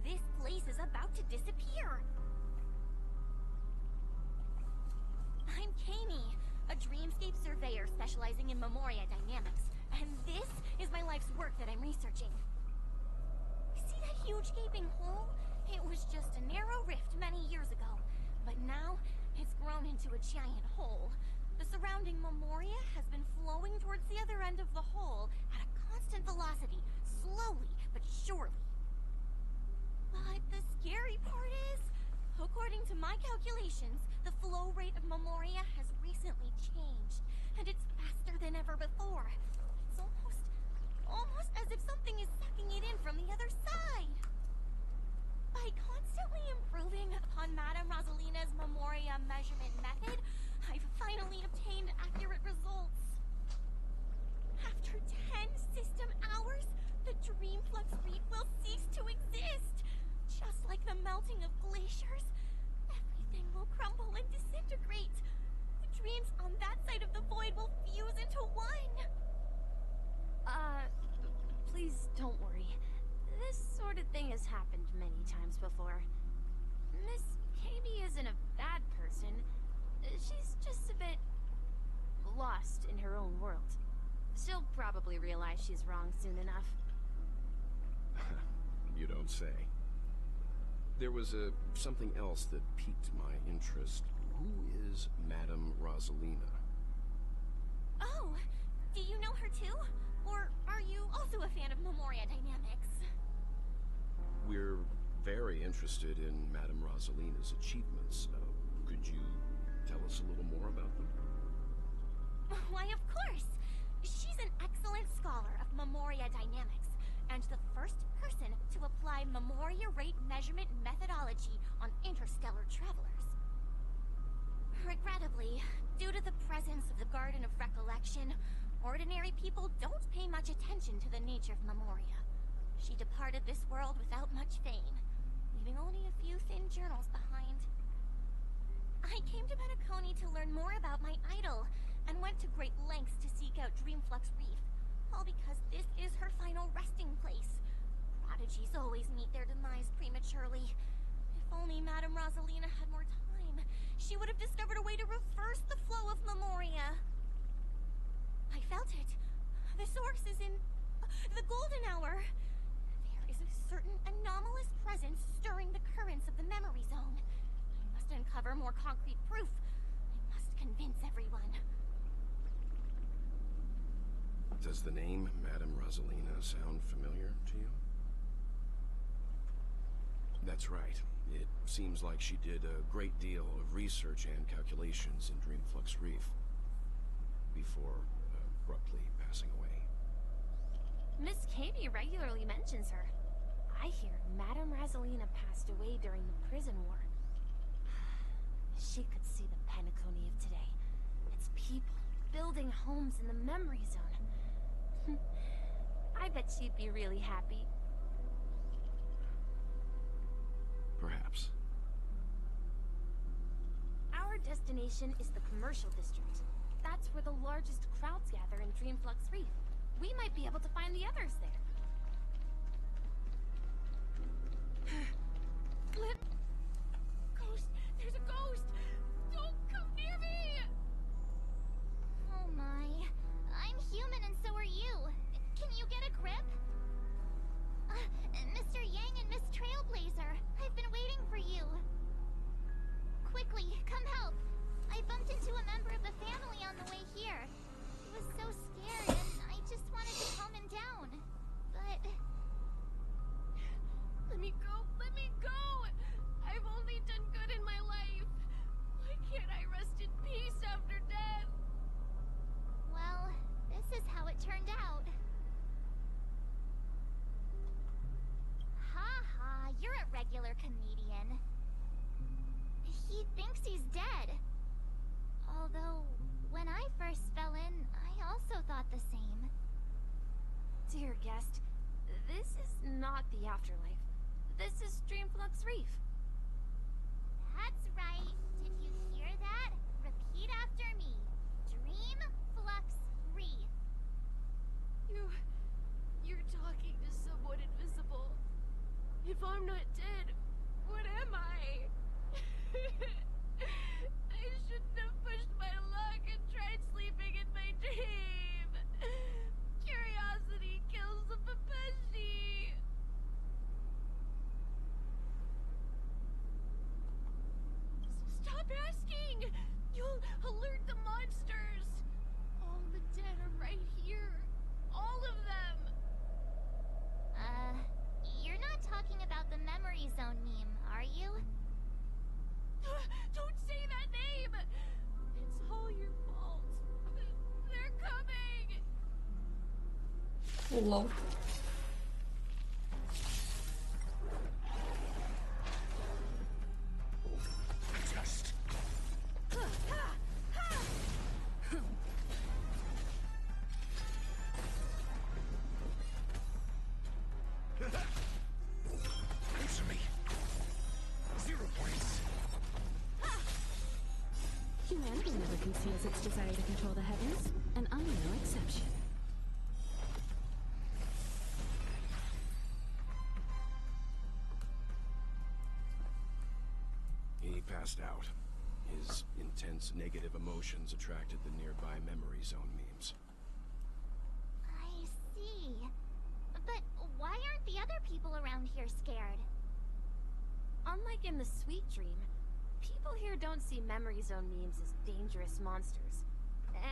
This place is about to disappear. I'm Kami, a dreamscape surveyor specializing in memoria dynamics. And this is my life's work that I'm researching. See that huge gaping hole? It was just a narrow rift many years ago, but now it's grown into a giant hole. The surrounding memoria has been flowing towards the other end of the hole at a constant velocity, slowly but surely. But the scary part is, according to my calculations, the flow rate of memoria has recently changed, and it's faster than ever before. It's almost as if something is sucking it in from the other side. By constantly improving upon Madame Rosalina's memoria measurement method, I've finally obtained accurate results. After 10 system hours, the Dreamflux Reef will cease to exist. Just like the melting of glaciers, everything will crumble and disintegrate. The dreams on that side of the void will fuse into one. Please don't worry. This sort of thing has happened many times before. Miss Katie isn't a bad person. She's just a bit lost in her own world. She'll probably realize she's wrong soon enough. You don't say. There was something else that piqued my interest. Who is Madame Rosalina? Oh, do you know her too? Or are you also a fan of Memoria Dynamics? We're very interested in Madame Rosalina's achievements. Could you tell us a little more about them? Why, of course! She's an excellent scholar of Memoria Dynamics, and the first person to apply Memoria rate measurement methodology on interstellar travelers. Regrettably, due to the presence of the Garden of Recollection, ordinary people don't pay much attention to the nature of Memoria. She departed this world without much fame, leaving only a few thin journals behind. I came to Penacony to learn more about my idol, and went to great lengths to seek out Dreamflux Reef, all because this is her final resting place. Prodigies always meet their demise prematurely. If only Madame Rosalina had more time, she would have discovered a way to reverse the flow of Memoria. I felt it. The source is in the golden hour. There is a certain anomalous presence stirring the currents of the memory zone. I must uncover more concrete proof. I must convince everyone. Does the name Madame Rosalina sound familiar to you? That's right. It seems like she did a great deal of research and calculations in Dreamflux Reef before abruptly passing away. Miss Katie regularly mentions her. I hear Madame Rosalina passed away during the prison war. She could see the Penacony of today. Its people building homes in the memory zone. I bet she'd be really happy. Perhaps. Our destination is the commercial district. That's where the largest crowds gather in Dreamflux Reef. We might be able to find the others there. Ghost! There's a ghost! Don't come near me! Oh my. I'm human and so are you. Can you get a grip? Mr. Yang and Miss Trailblazer, I've been waiting for you. Quickly, come help. I bumped into a member of the family on the way here. He was so scared and I just wanted to calm him down. But... Let me go! Let me go! I've only done good in my life. Why can't I rest in peace after death? well, this is how it turned out. Ha ha, you're a regular comedian. He thinks he's dead. Although, when I first fell in, I also thought the same. Dear guest, this is not the afterlife. This is Dreamflux Reef. That's right. Did you hear that? Repeat after me. Dreamflux Reef. You're talking to someone invisible. If I'm not dead, what am I? I shouldn't have pushed my luck and tried sleeping in my dream. Lol. Answer me. 0 points. Humanity never conceals its desire to control the heavens, and I'm no exception. He passed out. His intense negative emotions attracted the nearby memory zone memes. I see. But why aren't the other people around here scared? Unlike in the Sweet Dream, people here don't see memory zone memes as dangerous monsters.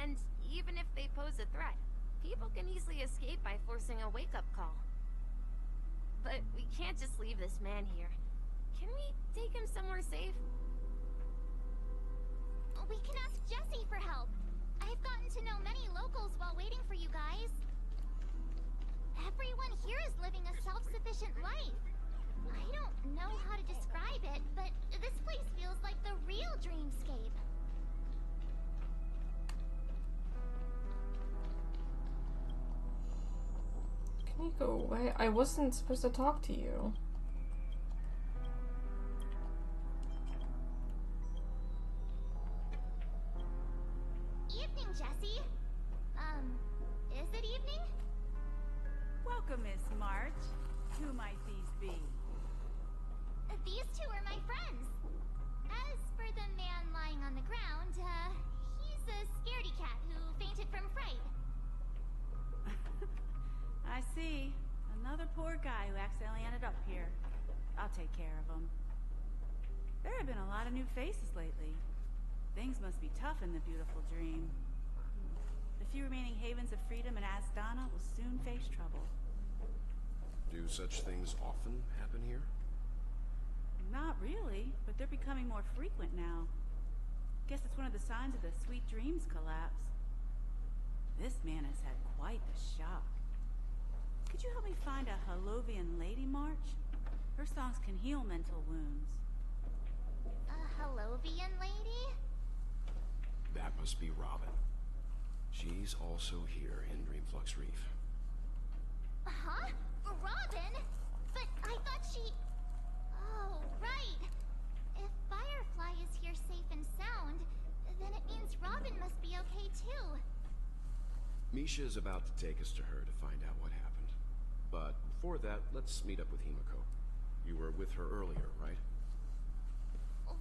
And even if they pose a threat, people can easily escape by forcing a wake-up call. But we can't just leave this man here. Can we take him somewhere safe? We can ask Jessie for help. I've gotten to know many locals while waiting for you guys. Everyone here is living a self-sufficient life. I don't know how to describe it, but this place feels like the real dreamscape. Can you go away? I wasn't supposed to talk to you. Evening, Jessie. Is it evening? Welcome, Miss March. Who might these be? These two are my friends. As for the man lying on the ground, he's a scaredy cat who fainted from fright. I see. Another poor guy who accidentally ended up here. I'll take care of him. There have been a lot of new faces lately. Things must be tough in the beautiful dream. The few remaining havens of freedom in Asdana will soon face trouble. Do such things often happen here? Not really, but they're becoming more frequent now. Guess it's one of the signs of the Sweet Dreams collapse. This man has had quite the shock. Could you help me find a Halovian lady, March? Her songs can heal mental wounds. A Halovian lady? That must be Robin. She's also here in Dreamflux Reef. Huh? Robin? But I thought she... Oh, right. If Firefly is here safe and sound, then it means Robin must be okay too. Misha is about to take us to her to find out what happened. But before that, let's meet up with Himiko. You were with her earlier, right?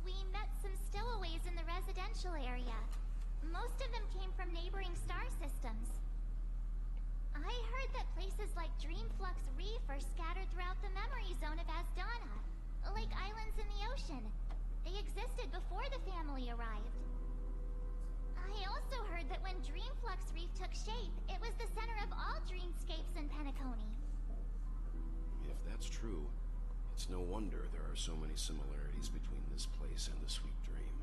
We met some stowaways in the residential area. Most of them came from neighboring star systems. I heard that places like Dreamflux Reef are scattered throughout the memory zone of Asdana, like islands in the ocean. They existed before the family arrived. I also heard that when Dreamflux Reef took shape, it was the center of all dreamscapes in Penacony. If that's true, it's no wonder there are so many similarities between this place and the Sweet Dream.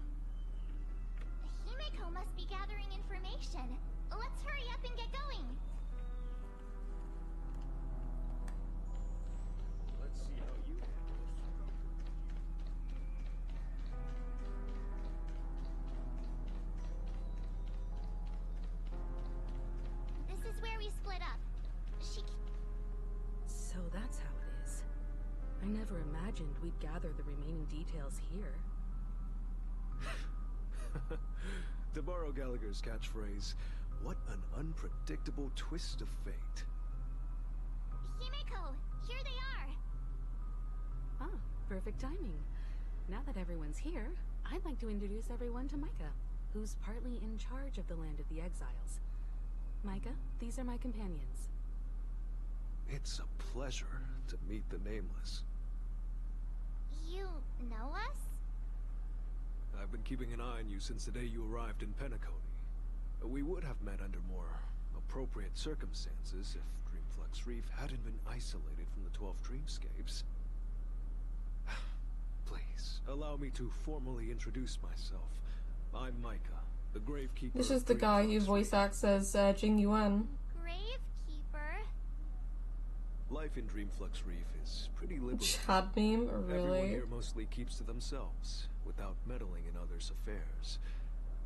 Himiko must be gathering information. Let's hurry up and get going. Let's see how you handle this. This is where we split up. So that's how it is. I never imagined we'd gather the remaining details here. To borrow Gallagher's catchphrase, what an unpredictable twist of fate. Himiko, here they are. Ah, perfect timing. Now that everyone's here, I'd like to introduce everyone to Micah, who's partly in charge of the Land of the Exiles. Micah, these are my companions. It's a pleasure to meet the Nameless. You know us? I've been keeping an eye on you since the day you arrived in Penacony. We would have met under more appropriate circumstances if Dreamflux Reef hadn't been isolated from the 12 dreamscapes. Please, allow me to formally introduce myself. I'm Micah, the Gravekeeper. This is the guy who voice acts as Jing Yuan. Gravekeeper? Life in Dreamflux Reef is pretty liberating. Chat meme, Everyone really? here mostly keeps to themselves, without meddling in others' affairs.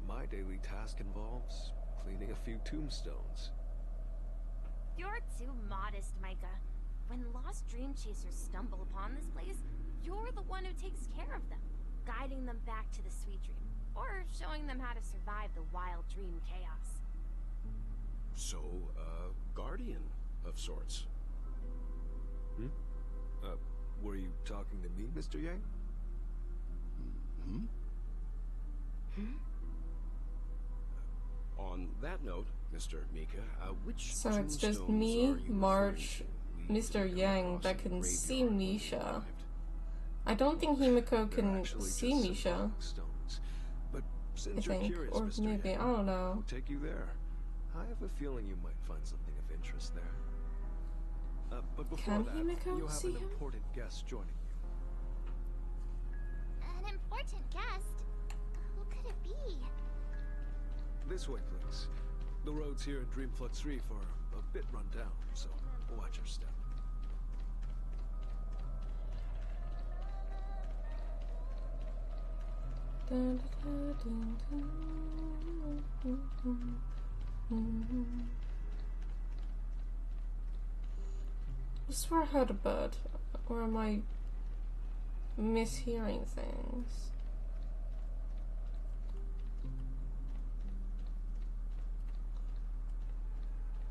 My daily task involves cleaning a few tombstones. You're too modest, Micah. When lost dream chasers stumble upon this place, you're the one who takes care of them, guiding them back to the sweet dream, or showing them how to survive the wild dream chaos. So, guardian of sorts. Hmm? Were you talking to me, Mr. Yang? Hmm? On that note, Mr. Mika, which So it's just tombstones me, are you March, referring to? Mr. We Yang come that across can a see graveyard when we Misha. arrived. I don't think Himiko They're can actually see just Misha. symbolic stones. But I since you're think, curious, or Mr. maybe, Yang, I don't know. I'll take you there. I have a feeling you might find something of interest there. But before Can that, Himiko you have see an him? important guest joining you. An important guest? Who could it be? This way, please. The roads here in Dreamflux Reef are a bit run down, so watch your step. Dun, dun, dun, dun, dun, dun, dun. I swear I heard a bird, or am I mishearing things?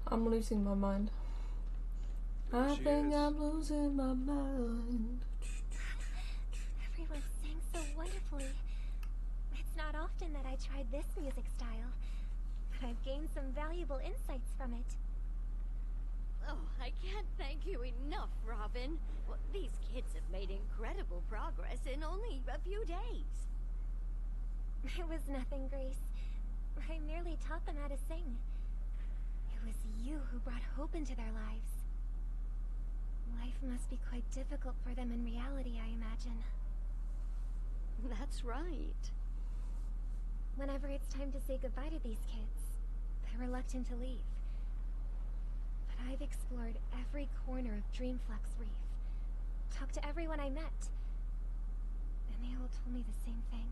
I'm losing my mind. There I she think is. I'm losing my mind. Everyone sang so wonderfully. It's not often that I tried this music style, but I've gained some valuable insights from it. Oh, I can't thank you enough, Robin. Well, these kids have made incredible progress in only a few days. It was nothing, Grace. I merely taught them how to sing. It was you who brought hope into their lives. Life must be quite difficult for them in reality, I imagine. That's right. Whenever it's time to say goodbye to these kids, they're reluctant to leave. But I've explored every corner of Dreamflux Reef, talked to everyone I met, and they all told me the same thing.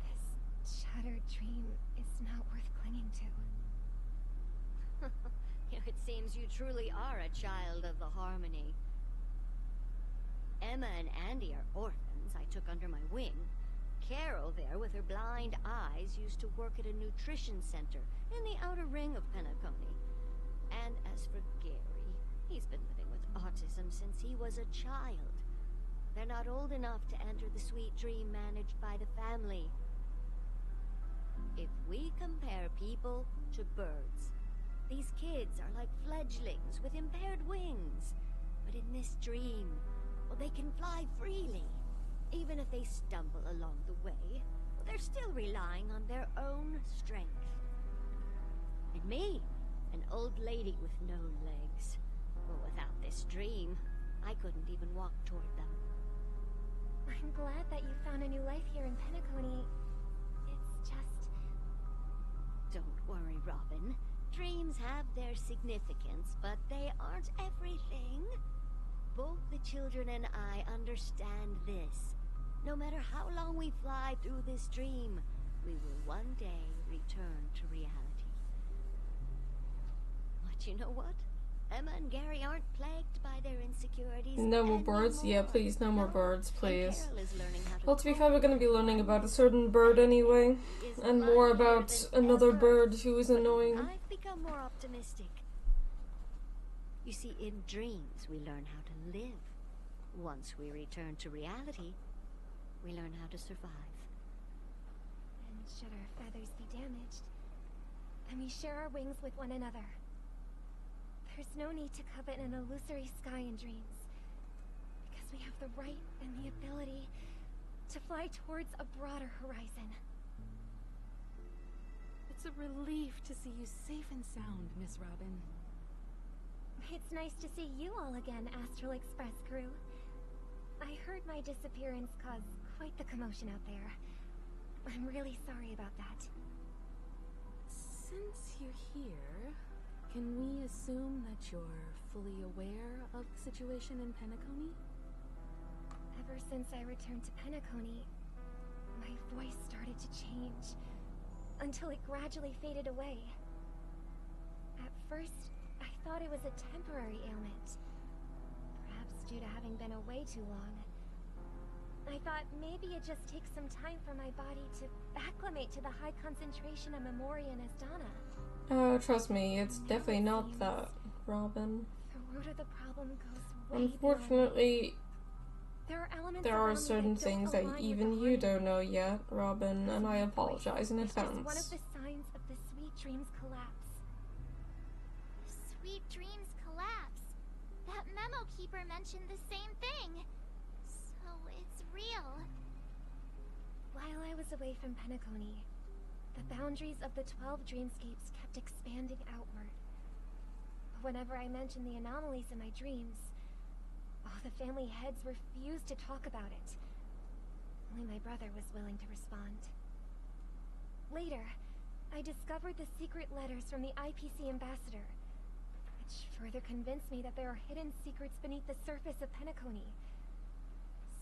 This shattered dream is not worth clinging to. It seems you truly are a child of the Harmony. Emma and Andy are orphans I took under my wing. Carol there, with her blind eyes, used to work at a nutrition center in the outer ring of Penacony. And as for Gary, he's been living with autism since he was a child. They're not old enough to enter the sweet dream managed by the family. If we compare people to birds, these kids are like fledglings with impaired wings. But in this dream, well, they can fly freely. Even if they stumble along the way, well, they're still relying on their own strength. And me, an old lady with no legs. Well, without this dream, I couldn't even walk toward them. I'm glad that you found a new life here in Penacony. It's just... Don't worry, Robin. Dreams have their significance, but they aren't everything. Both the children and I understand this. No matter how long we fly through this dream, we will one day return to reality. But you know what? Emma and Gary aren't plagued by their insecurities. No more birds? Yeah, please, no more birds, please. Well, to be fair, we're gonna be learning about a certain bird anyway, and more about another bird who is annoying. I've become more optimistic. You see, in dreams, we learn how to live. Once we return to reality, we learn how to survive. And should our feathers be damaged, then we share our wings with one another. There's no need to covet an illusory sky in dreams, because we have the right and the ability to fly towards a broader horizon. It's a relief to see you safe and sound, Miss Robin. It's nice to see you all again, Astral Express crew. I heard my disappearance caused quite the commotion out there. I'm really sorry about that. Since you're here, Can we assume that you're fully aware of the situation in Penacony? Ever since I returned to Penacony, my voice started to change, until it gradually faded away. At first, I thought it was a temporary ailment, perhaps due to having been away too long. I thought maybe it just takes some time for my body to acclimate to the high concentration of Memoria and Asdana. Oh, trust me, it's definitely not that, Robin. The root of the problem goes way Unfortunately, beyond. there are certain things that even you don't know yet, Robin, and I apologize in It's just one of advance. the signs of the Sweet Dreams collapse. Sweet Dreams collapse. That memo keeper mentioned the same thing. So it's real. While I was away from Penacony, the boundaries of the 12 dreamscapes kept expanding outward. But whenever I mentioned the anomalies in my dreams, all the family heads refused to talk about it. Only my brother was willing to respond. Later, I discovered the secret letters from the IPC ambassador, which further convinced me that there are hidden secrets beneath the surface of Penacony.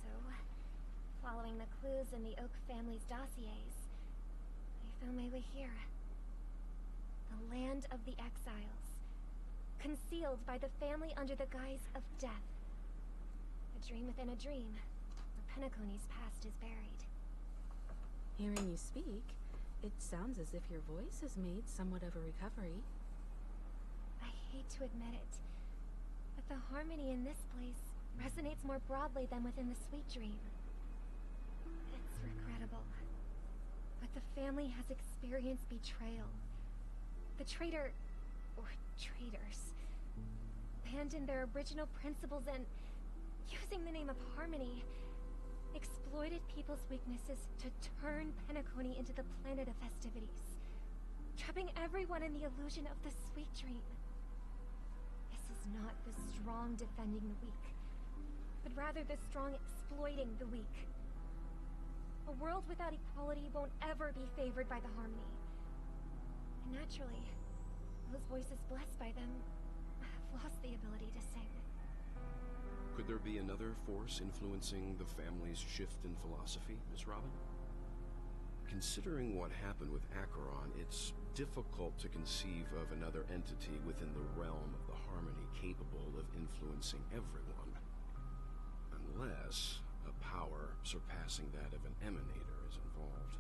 So, following the clues in the Oak family's dossiers, I found my way here. The land of the exiles, concealed by the family under the guise of death. A dream within a dream, where Penacony's past is buried. Hearing you speak, it sounds as if your voice has made somewhat of a recovery. I hate to admit it, but the harmony in this place resonates more broadly than within the Sweet Dream. It's regrettable, but the family has experienced betrayal. The traitor, or traitors, abandoned their original principles and, using the name of harmony, exploited people's weaknesses to turn Penacony into the planet of festivities, trapping everyone in the illusion of the Sweet Dream. This is not the strong defending the weak, but rather the strong exploiting the weak. A world without equality won't ever be favored by the harmony. And naturally, those voices blessed by them have lost the ability to sing. Could there be another force influencing the family's shift in philosophy, Miss Robin? Considering what happened with Acheron, it's difficult to conceive of another entity within the realm of the harmony capable of influencing everyone. Unless a power surpassing that of an emanator is involved.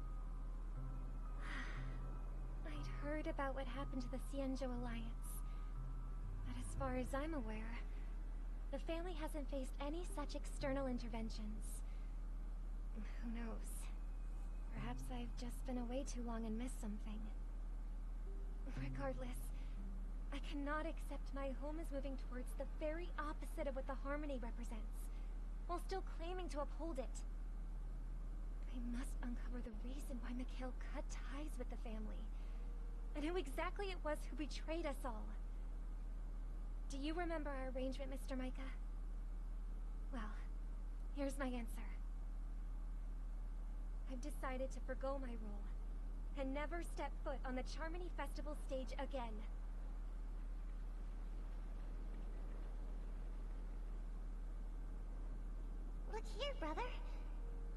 I'd heard about what happened to the Xianzhou Alliance, but as far as I'm aware, the family hasn't faced any such external interventions. Who knows? Perhaps I've just been away too long and missed something. Regardless, I cannot accept my home is moving towards the very opposite of what the harmony represents, while still claiming to uphold it. I must uncover the reason why Mikhail cut ties with the family, and who exactly it was who betrayed us all. Do you remember our arrangement, Mr. Micah? Well, here's my answer. I've decided to forgo my role, and never step foot on the Charmony Festival stage again. Look here, brother.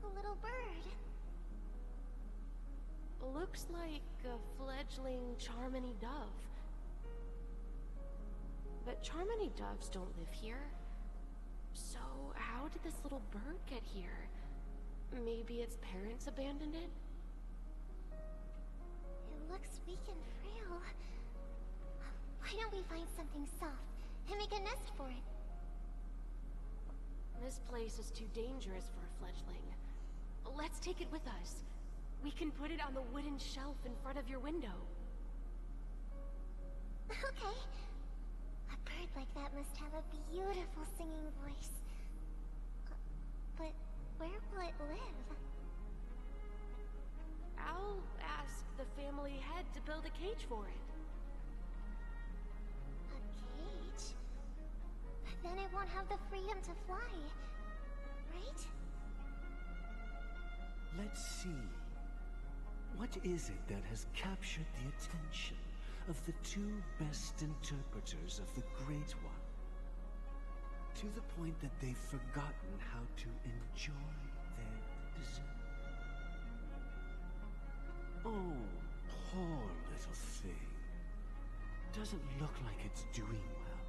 A little bird. Looks like a fledgling Charmony dove. But Charmony doves don't live here. So how did this little bird get here? Maybe its parents abandoned it? It looks weak and frail. Why don't we find something soft and make a nest for it? This place is too dangerous for a fledgling. Let's take it with us. We can put it on the wooden shelf in front of your window. Okay. A bird like that must have a beautiful singing voice. But where will it live? I'll ask the family head to build a cage for it. A cage? But then it won't have the freedom to fly, right? Let's see. What is it that has captured the attention of the two best interpreters of the Great One, to the point that they've forgotten how to enjoy their dessert. Oh, poor little thing. Doesn't look like it's doing well.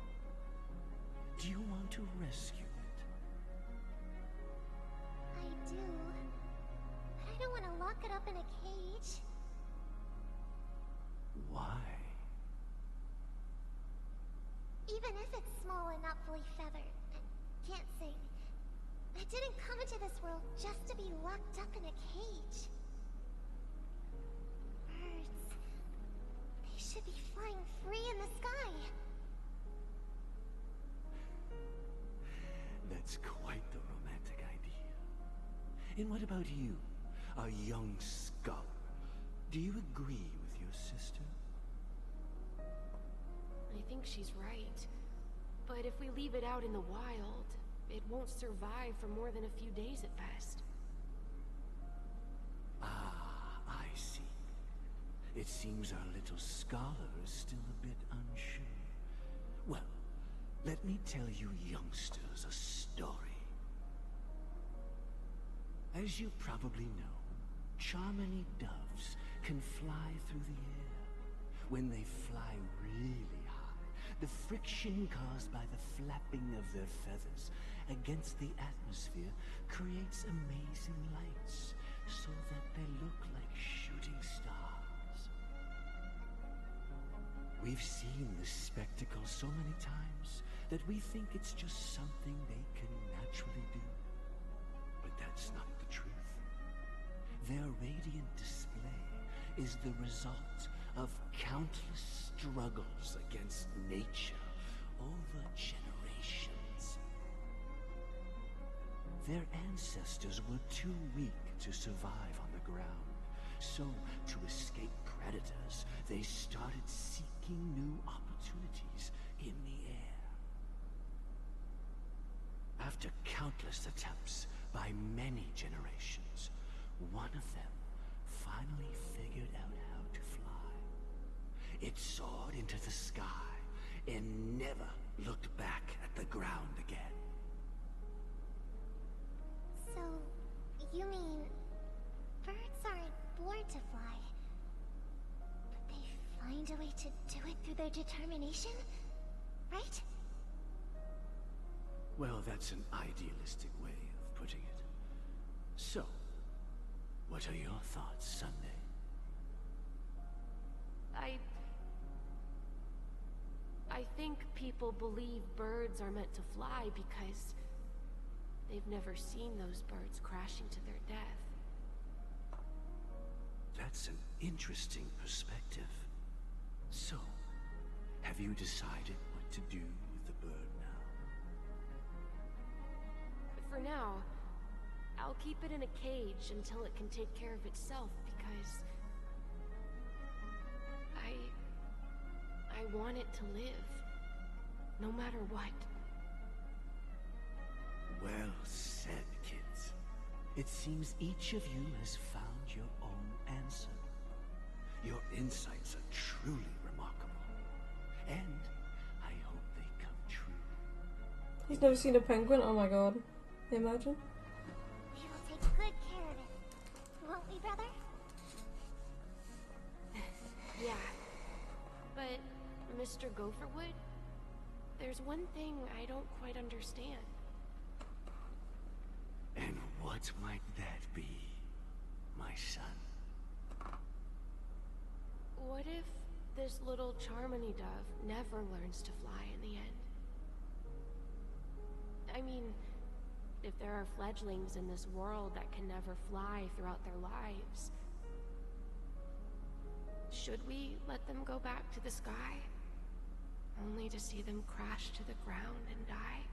Do you want to rescue it? I do. But I don't want to lock it up in a cage. Why? Even if it's small and not fully feathered and can't sing, it didn't come into this world just to be locked up in a cage. Birds. They should be flying free in the sky. That's quite the romantic idea. And what about you, a young scholar? Do you agree with your sister? I think she's right. But if we leave it out in the wild, it won't survive for more than a few days at best. Ah, I see. It seems our little scholar is still a bit unsure. Well, let me tell you youngsters a story. As you probably know, Charmony doves can fly through the air. When they fly really high, the friction caused by the flapping of their feathers against the atmosphere creates amazing lights, so that they look like shooting stars. We've seen this spectacle so many times that we think it's just something they can naturally do. But that's not the truth. Their radiant display is the result of countless struggles against nature over generations. Their ancestors were too weak to survive on the ground, so to escape predators, they started seeking new opportunities in the air. After countless attempts by many generations, one of them finally figured out how to fly. It soared into the sky and never looked back at the ground again. So, you mean birds aren't born to fly, but they find a way to do it through their determination, right? Well, that's an idealistic way of putting it. So, what are your thoughts, Sunday? I think people believe birds are meant to fly because they've never seen those birds crashing to their death. That's an interesting perspective. So, have you decided what to do with the bird now? For now, I'll keep it in a cage until it can take care of itself because I want it to live, no matter what. Well said, kids. It seems each of you has found your own answer. Your insights are truly remarkable, and I hope they come true. He's never seen a penguin? Oh my god. Imagine. We will take good care of it. Won't we, brother? Yeah. But, Mr. Gopherwood, there's one thing I don't quite understand. And what might that be, my son? What if this little Charmony dove never learns to fly in the end? I mean, if there are fledglings in this world that can never fly throughout their lives, should we let them go back to the sky, only to see them crash to the ground and die?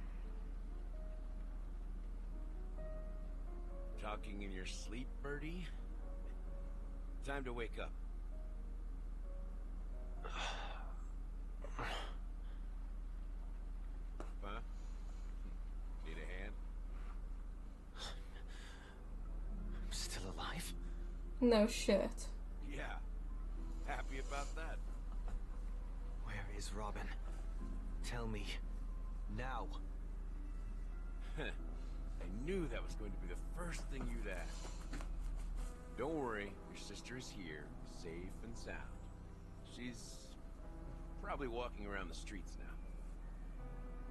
Talking in your sleep, birdie? Time to wake up. Huh? Need a hand? I'm still alive? No shit. Yeah. Happy about that? is Robin? Tell me. Now. I knew that was going to be the first thing you'd ask. Don't worry, your sister is here, safe and sound. She's probably walking around the streets now.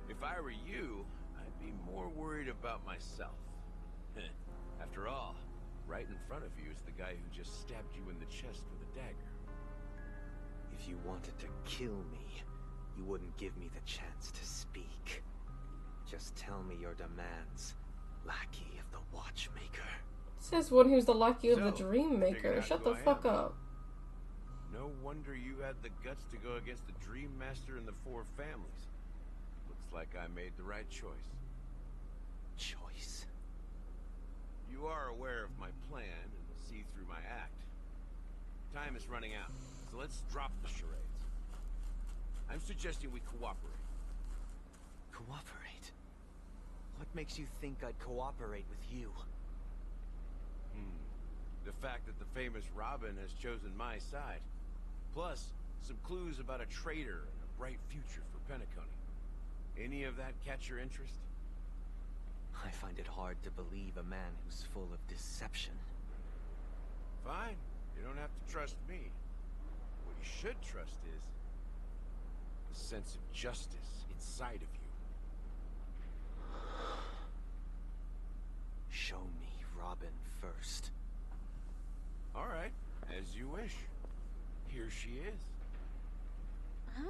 If I were you, I'd be more worried about myself. After all, right in front of you is the guy who just stabbed you in the chest with a dagger. If you wanted to kill me, you wouldn't give me the chance to speak. Just tell me your demands, lackey of the Watchmaker. Says one who's the lackey of the So, Dream Maker. figured out Shut who the I fuck am. up. No wonder you had the guts to go against the Dream Master and the Four Families. Looks like I made the right choice. Choice? You are aware of my plan and will see through my act. Time is running out, so let's drop the charades. I'm suggesting we cooperate. Cooperate? What makes you think I'd cooperate with you? The fact that the famous Robin has chosen my side. Plus, some clues about a traitor and a bright future for Penacony. Any of that catch your interest? I find it hard to believe a man who's full of deception. Fine. You don't have to trust me. What you should trust is the sense of justice inside of you. Show me Robin first. All right, as you wish. Here she is. Huh?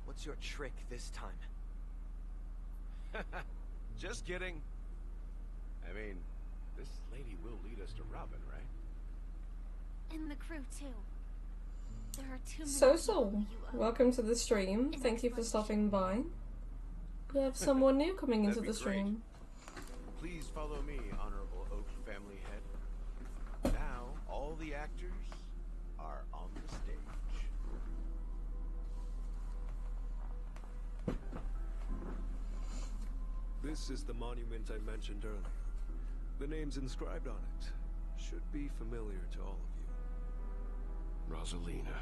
What's your trick this time? Just kidding. I mean, this lady will lead us to Robin, right? And the crew, too. There are too many So, welcome to the stream. Thank you for stopping by. We have someone new coming into the stream. Please follow me, Honorable Oak Family Head. Now, all the actors are on the stage. This is the monument I mentioned earlier. The names inscribed on it should be familiar to all of you. Rosalina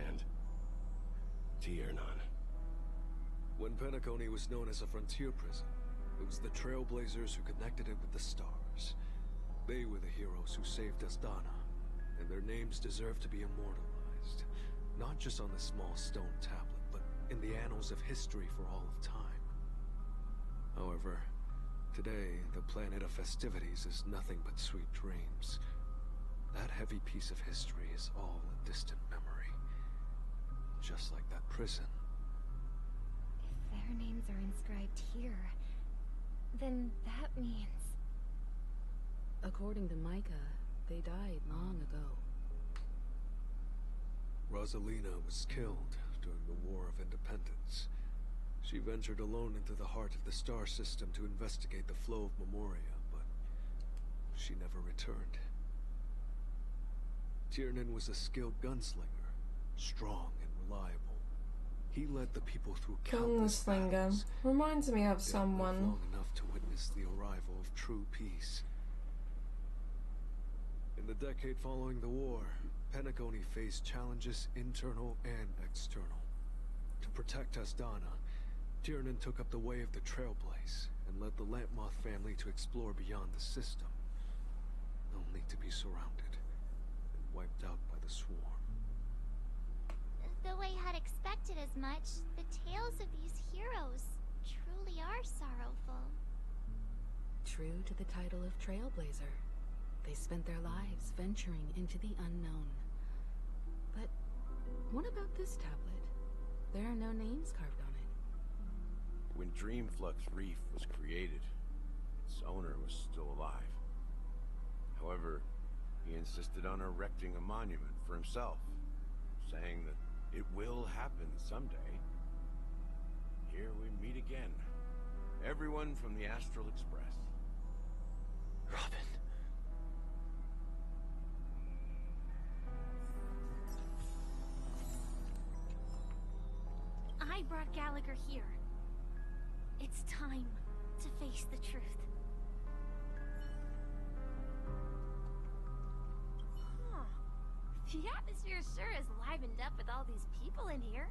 and Tiernan. When Penacony was known as a frontier prison, it was the Trailblazers who connected it with the stars. They were the heroes who saved Astana, and their names deserve to be immortalized, not just on this small stone tablet, but in the annals of history for all of time. However, today, the planet of festivities is nothing but sweet dreams. That heavy piece of history is all a distant memory. Just like that prison. If their names are inscribed here, then that means... According to Micah, they died long ago. Rosalina was killed during the War of Independence. She ventured alone into the heart of the star system to investigate the flow of Memoria, but she never returned. Tiernan was a skilled gunslinger, strong and reliable. He led the people through countless battles. Reminds me of Yet someone. lived long enough to witness the arrival of true peace. In the decade following the war, Penacony faced challenges internal and external. To protect Astana, Tiernan took up the way of the Trailblaze and led the Lampmoth family to explore beyond the system, only to be surrounded and wiped out by the Swarm. Though I had expected as much, the tales of these heroes truly are sorrowful. True to the title of Trailblazer, they spent their lives venturing into the unknown. But what about this tablet? There are no names carved on it. When Dreamflux Reef was created, its owner was still alive. However, he insisted on erecting a monument for himself, saying that it will happen someday. Here we meet again. Everyone from the Astral Express. Robin. I brought Gallagher here. It's time to face the truth. Huh. The atmosphere sure is livened up with all these people in here.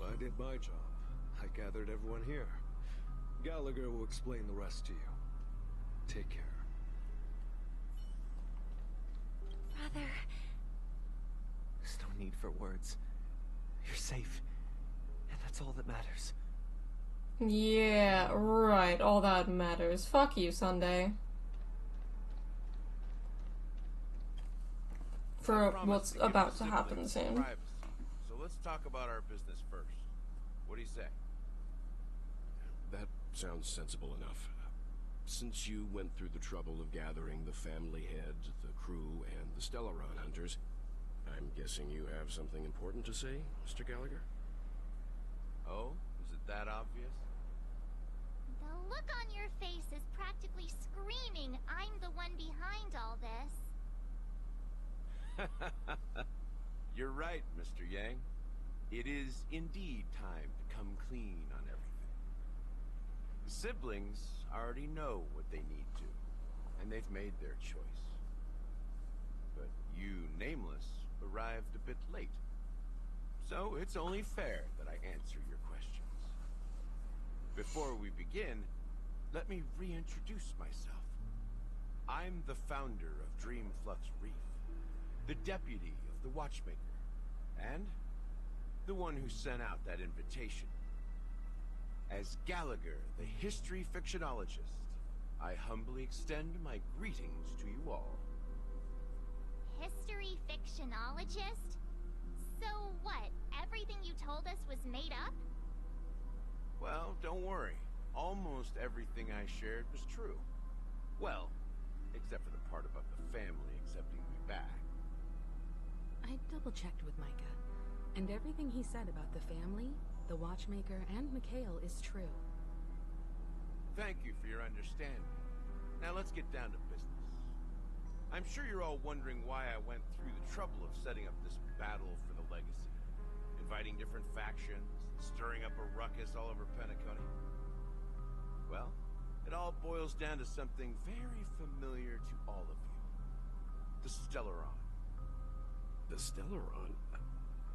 I did my job. I gathered everyone here. Gallagher will explain the rest to you. Take care. Brother. There's no need for words. You're safe. And that's all that matters. Yeah, right. All that matters. Fuck you, Sunday. For what's about to happen soon. Privacy. So let's talk about our business first. What do you say? That sounds sensible enough. Since you went through the trouble of gathering the family head, the crew, and the Stellaron hunters, I'm guessing you have something important to say, Mr. Gallagher? Oh? Is it that obvious? The look on your face is practically screaming, I'm the one behind all this. You're right, Mr. Yang. It is indeed time to come clean on everything. The siblings already know what they need to, and they've made their choice. But you, Nameless, arrived a bit late. So it's only fair that I answer your questions. Before we begin, let me reintroduce myself. I'm the founder of Dreamflux Reef, the deputy of the Watchmaker, and the one who sent out that invitation. As Gallagher, the history fictionologist, I humbly extend my greetings to you all. History fictionologist? So what, everything you told us was made up? Well, don't worry. Almost everything I shared was true. Well, except for the part about the family accepting me back. I double-checked with Micah, and everything he said about the family, the Watchmaker, and Mikhail is true. Thank you for your understanding. Now let's get down to business. I'm sure you're all wondering why I went through the trouble of setting up this battle for the legacy, inviting different factions, stirring up a ruckus all over Penacony. Well, it all boils down to something very familiar to all of you. The Stellaron. The Stellaron?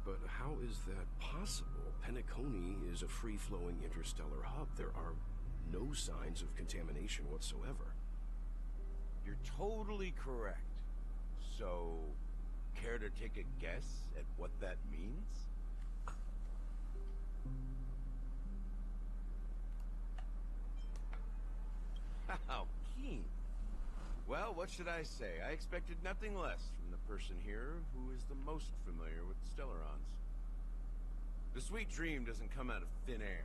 But how is that possible? Penacony is a free-flowing interstellar hub. There are no signs of contamination whatsoever. You're totally correct. So, care to take a guess at what that means? How keen. Well, what should I say? I expected nothing less from the person here who is the most familiar with the Stellarons. The sweet dream doesn't come out of thin air.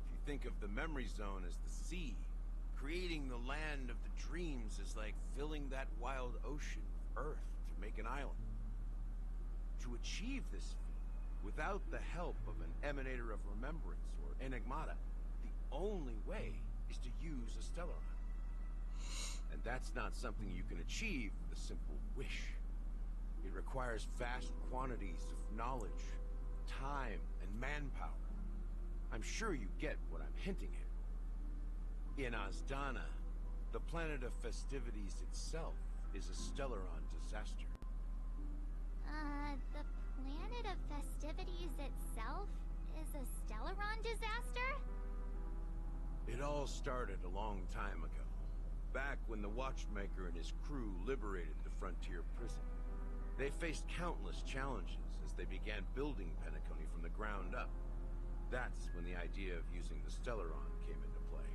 If you think of the memory zone as the sea, creating the land of the dreams is like filling that wild ocean with earth to make an island. To achieve this feat, without the help of an emanator of remembrance or enigmata, the only way is to use a Stellaron. And that's not something you can achieve with a simple wish. It requires vast quantities of knowledge, time, and manpower. I'm sure you get what I'm hinting at. In Azdana, the planet of festivities itself is a Stellaron disaster. The planet of festivities itself is a Stellaron disaster? It all started a long time ago. Back when the Watchmaker and his crew liberated the frontier prison. They faced countless challenges as they began building Penacony from the ground up. That's when the idea of using the Stellaron came into play.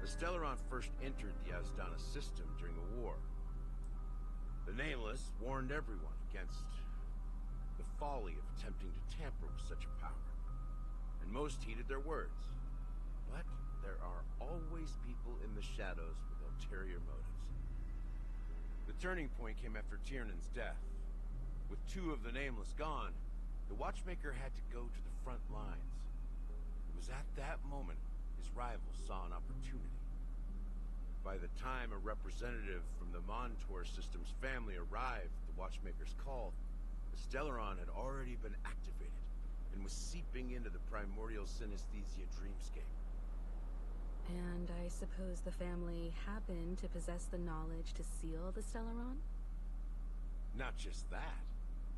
The Stellaron first entered the Azdana system during the war. The Nameless warned everyone against the folly of attempting to tamper with such a power, and most heeded their words. But there are always people in the shadows with ulterior motives. The turning point came after Tiernan's death. With two of the Nameless gone, the Watchmaker had to go to the front lines. It was at that moment his rivals saw an opportunity. By the time a representative from the Montour System's family arrived at the Watchmaker's call, the Stellaron had already been activated and was seeping into the primordial synesthesia dreamscape. And I suppose the family happened to possess the knowledge to seal the Stellaron? Not just that.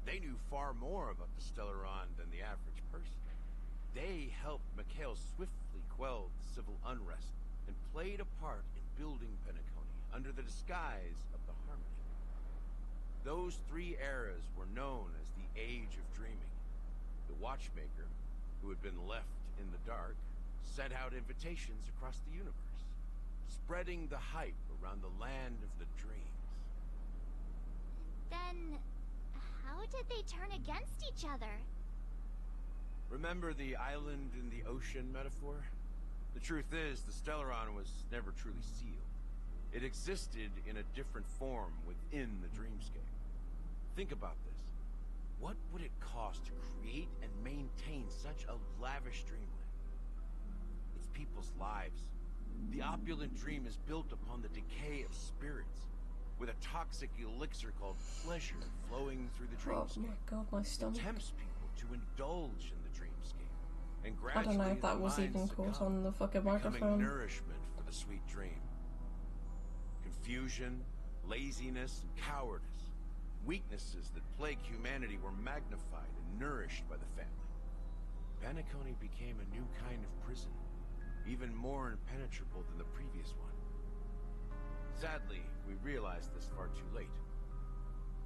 They knew far more about the Stellaron than the average person. They helped Mikhail swiftly quell the civil unrest and played a part in building Penacony under the disguise of the Harmony. Those 3 eras were known as the Age of Dreaming. The Watchmaker, who had been left in the dark, sent out invitations across the universe, spreading the hype around the land of the dreams. Then, how did they turn against each other? Remember the island in the ocean metaphor? The truth is, the Stellaron was never truly sealed. It existed in a different form within the dreamscape. Think about this. What would it cost to create and maintain such a lavish dreamland? It's people's lives. The opulent dream is built upon the decay of spirits, with a toxic elixir called pleasure flowing through the dreamscape. Oh my god, my stomach. It tempts people to indulge in the dreamscape, and I don't know if that gradually was their even minds caught succumb, on the fucking becoming microphone. nourishment for the sweet dream. Confusion, laziness, and cowardice, weaknesses that plague humanity, were magnified and nourished by the family. Penacony became a new kind of prison, even more impenetrable than the previous one. Sadly, we realized this far too late.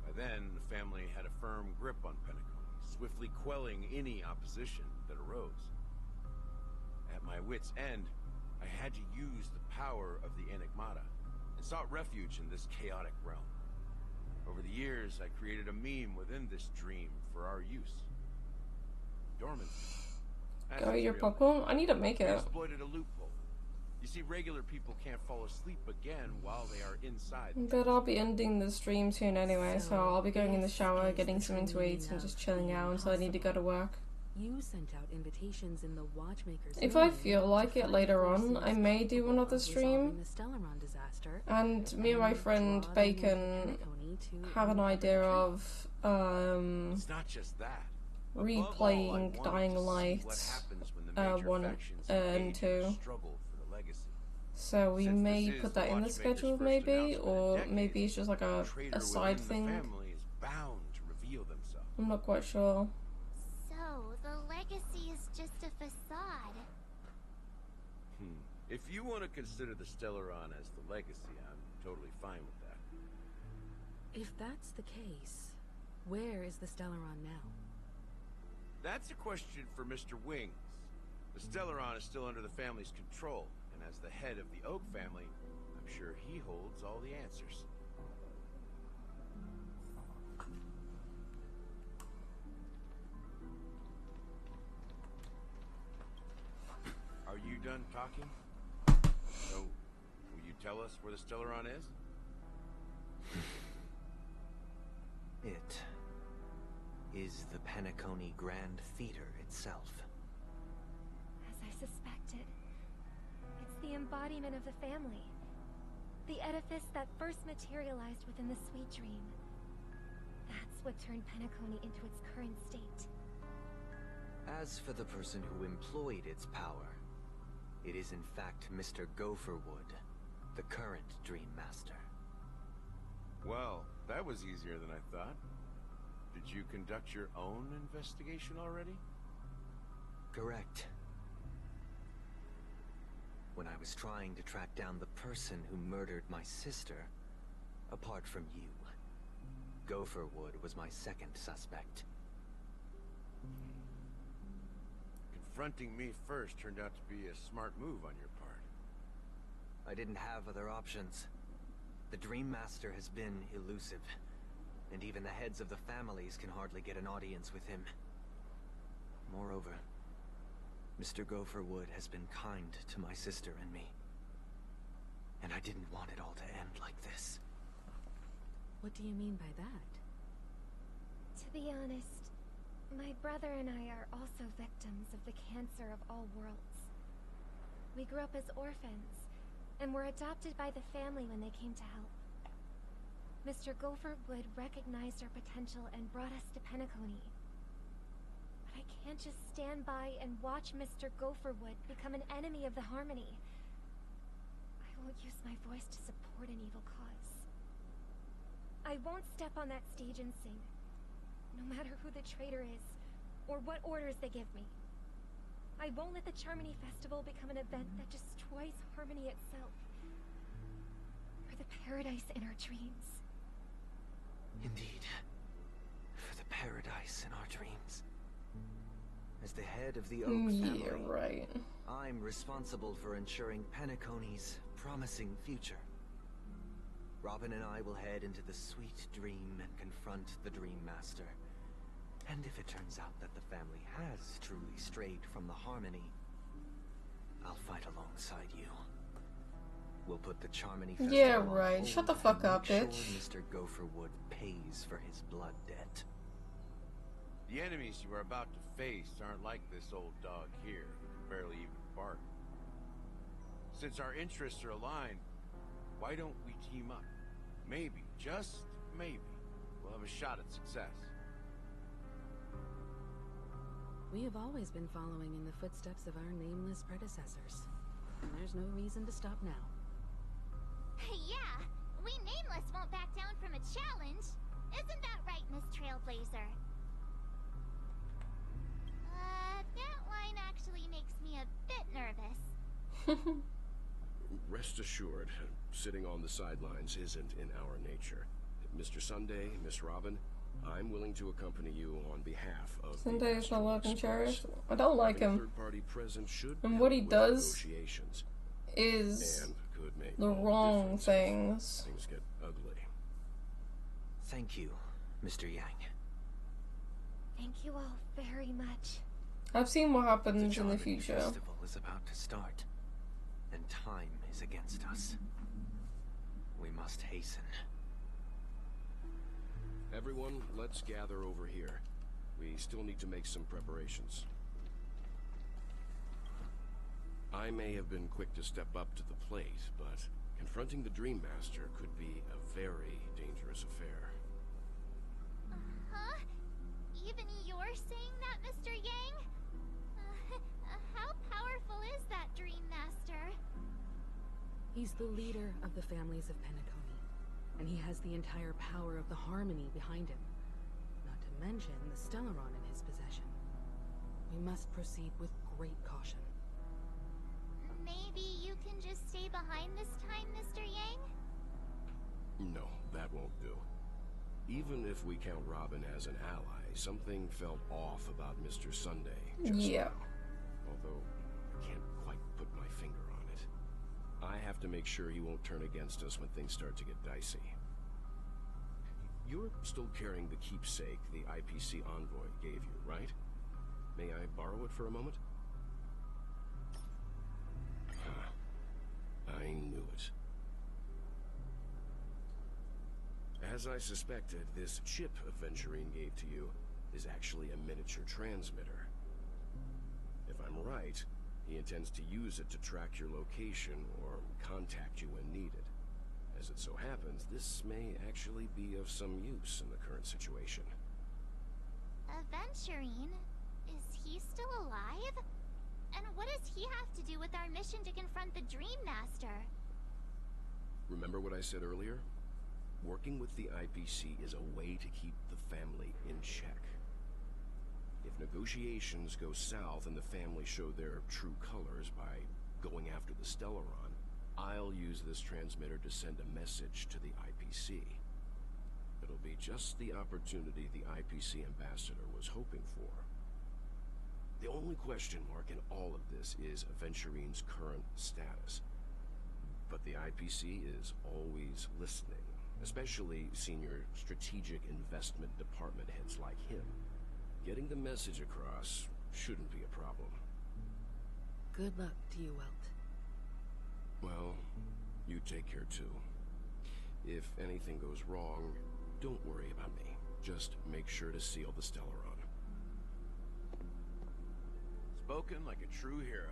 By then, the family had a firm grip on Penacony, swiftly quelling any opposition that arose. At my wit's end, I had to use the power of the Enigmata, and sought refuge in this chaotic realm. Over the years, I created a meme within this dream for our use. Dormancy. As Go eat it's your real. popcorn? I need to make We it. exploited a loophole. You see, regular people can't fall asleep again while they are inside. But I'll be ending the stream soon anyway, so I'll be going in the shower, getting something to eat, and just chilling out until I need to go to work. You sent out invitations in the Watchmaker's If I name feel to like it find later forces on, I may do capable another of stream. resolving the Stellaron disaster, And me and my friend draw them into Bacon Penacony to have an uncover idea the of It's not just that. Above all, I replaying wanted Dying to see Light what happens when the major 1 factions and engage in 2. a struggle for the legacy. So we Since may this is put the that in the Watchmaker's schedule first maybe, announcement in or decades, maybe it's just like a a traitor side within thing. the family is bound to reveal themselves. I'm not quite sure. So, the legacy is just a facade. If you want to consider the Stellaron as the legacy, I'm totally fine with that. If that's the case, where is the Stellaron now? That's a question for Mr. Wings. The Stellaron is still under the family's control, and as the head of the Oak family, I'm sure he holds all the answers. Are you done talking? So, will you tell us where the Stellaron is? It is the Penacony Grand Theater itself. As I suspected, it's the embodiment of the family. The edifice that first materialized within the Sweet Dream. That's what turned Penacony into its current state. As for the person who employed its power, it is in fact Mr. Gopherwood, the current Dream Master. Well, that was easier than I thought. Did you conduct your own investigation already? Correct. When I was trying to track down the person who murdered my sister, apart from you, Gopherwood was my second suspect. Confronting me first turned out to be a smart move on your part. I didn't have other options. The Dream Master has been elusive, and even the heads of the families can hardly get an audience with him. Moreover, Mr. Gopherwood has been kind to my sister and me. And I didn't want it all to end like this. What do you mean by that? To be honest, my brother and I are also victims of the cancer of all worlds. We grew up as orphans, and were adopted by the family when they came to help. Mr. Gopherwood recognized our potential and brought us to Penacony. But I can't just stand by and watch Mr. Gopherwood become an enemy of the Harmony. I won't use my voice to support an evil cause. I won't step on that stage and sing. no matter who the traitor is, or what orders they give me. I won't let the Charmony Festival become an event that destroys Harmony itself. For the paradise in our dreams. Indeed. For the paradise in our dreams. As the head of the Oak family, yeah, right. I'm responsible for ensuring Penacony's promising future. Robin and I will head into the Sweet Dream and confront the Dream Master. And if it turns out that the family has truly strayed from the Harmony, I'll fight alongside you. We'll put the Charmony Festival Yeah, on right. hold Shut the fuck and up, make bitch. Sure Mr. Gopherwood pays for his blood debt. The enemies you are about to face aren't like this old dog here, who can barely even bark. Since our interests are aligned, why don't we team up? Maybe, just maybe, we'll have a shot at success. We have always been following in the footsteps of our nameless predecessors. And there's no reason to stop now. Yeah, we Nameless won't back down from a challenge. Isn't that right, Miss Trailblazer? That line actually makes me a bit nervous. Rest assured, sitting on the sidelines isn't in our nature. Mr. Sunday, Miss Robin, I'm willing to accompany you on behalf of Sunday is not looking cherished. I don't like Having a him. third-party presence should And what he help with does negotiations. is And could make the all the wrong difference if things. Things get ugly. Thank you, Mr. Yang. Thank you all very much. I've seen what happens in the Charmony future. Festival is about to start, and time is against us. We must hasten. Everyone, let's gather over here. We still need to make some preparations. I may have been quick to step up to the plate, but confronting the Dream Master could be a very dangerous affair. Huh? Even you're saying that, Mr. Yang? How powerful is that Dream Master? He's the leader of the families of Penacony, and he has the entire power of the Harmony behind him. Not to mention the Stellaron in his possession. We must proceed with great caution. Maybe you can just stay behind this time, Mr. Yang? No, that won't do. Even if we count Robin as an ally, something felt off about Mr. Sunday just Yeah. now. Although, I can't quite put my finger on it. I have to make sure he won't turn against us when things start to get dicey. You're still carrying the keepsake the IPC envoy gave you, right? May I borrow it for a moment? I knew it. As I suspected, this chip Aventurine gave to you is actually a miniature transmitter. If I'm right, he intends to use it to track your location or contact you when needed. As it so happens, this may actually be of some use in the current situation. Aventurine? Is he still alive? And what does he have to do with our mission to confront the Dream Master? Remember what I said earlier? Working with the IPC is a way to keep the family in check. If negotiations go south and the family show their true colors by going after the Stellaron, I'll use this transmitter to send a message to the IPC. It'll be just the opportunity the IPC ambassador was hoping for. The only question mark in all of this is Aventurine's current status. But the IPC is always listening, especially senior strategic investment department heads like him. Getting the message across shouldn't be a problem. Good luck to you, Welt. Well, you take care too. If anything goes wrong, don't worry about me. Just make sure to seal the Stellaron. Spoken like a true hero.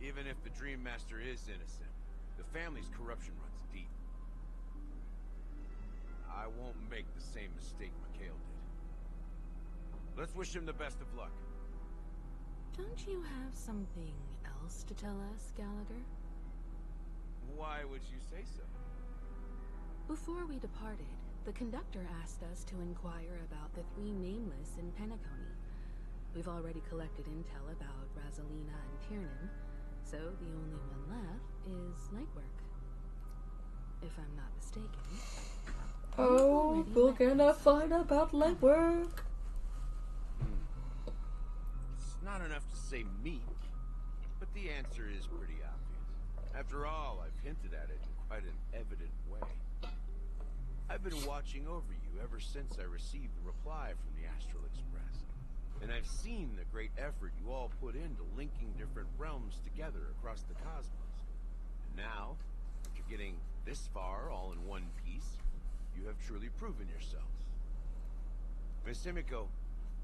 Even if the Dream Master is innocent, the family's corruption runs deep. I won't make the same mistake Mikhail did. Let's wish him the best of luck. Don't you have something else to tell us, Gallagher? Why would you say so? Before we departed, The conductor asked us to inquire about the 3 nameless in Penacony. We've already collected intel about Rosalina and Tiernan, so the only one left is Lightwork. If I'm not mistaken. Oh, we're gonna find about Lightwork. It's not enough to say meek, but the answer is pretty obvious. After all, I've hinted at it in quite an evident way. I've been watching over you ever since I received the reply from the Astral Express. And I've seen the great effort you all put into linking different realms together across the cosmos. And now, after getting this far all in one piece, you have truly proven yourselves. Miss Himiko,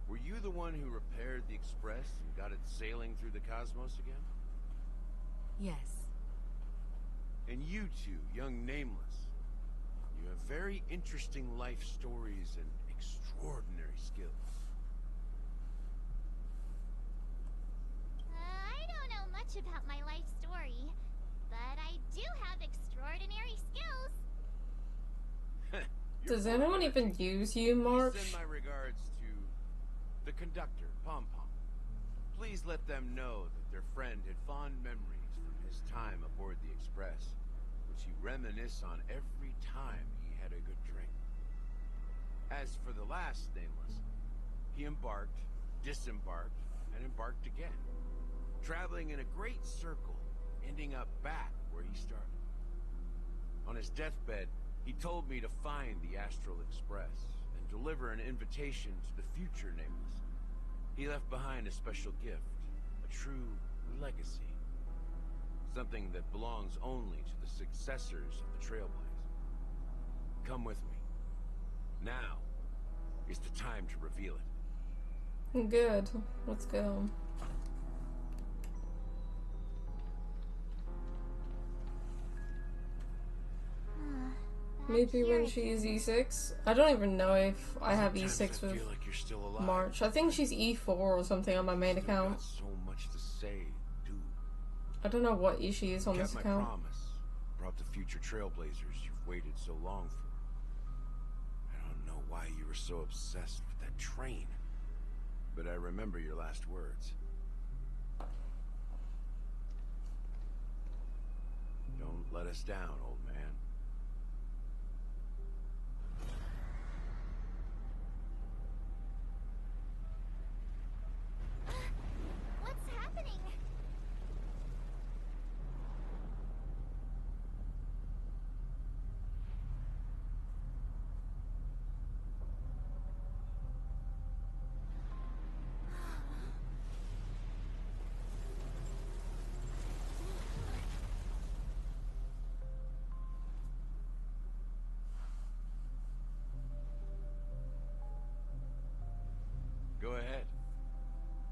were you the one who repaired the Express and got it sailing through the cosmos again? Yes. And you two, young Nameless, you have very interesting life stories and extraordinary skills. I don't know much about my life story, but I do have extraordinary skills. Does anyone even use you, March? Send my regards to the conductor, Pom Pom. Please let them know that their friend had fond memories from his time aboard the Express, which he reminisced on every time he had a good drink. As for the last Nameless, he embarked, disembarked, and embarked again, traveling in a great circle, ending up back where he started. On his deathbed, he told me to find the Astral Express and deliver an invitation to the future Nameless. He left behind a special gift, a true legacy. Something that belongs only to the successors of the Trailblaze. Come with me. Now is the time to reveal it. Good. Let's go. Maybe when she's E6. I don't even know if I have E6 with March. I think she's E4 or something on my main account. So much to say, dude. I don't know what E she is on this account. Kept my promise. Brought the future Trailblazers you've waited so long for. I don't know why you were so obsessed with that train, but I remember your last words. Don't let us down, old man. What's happening? Go ahead.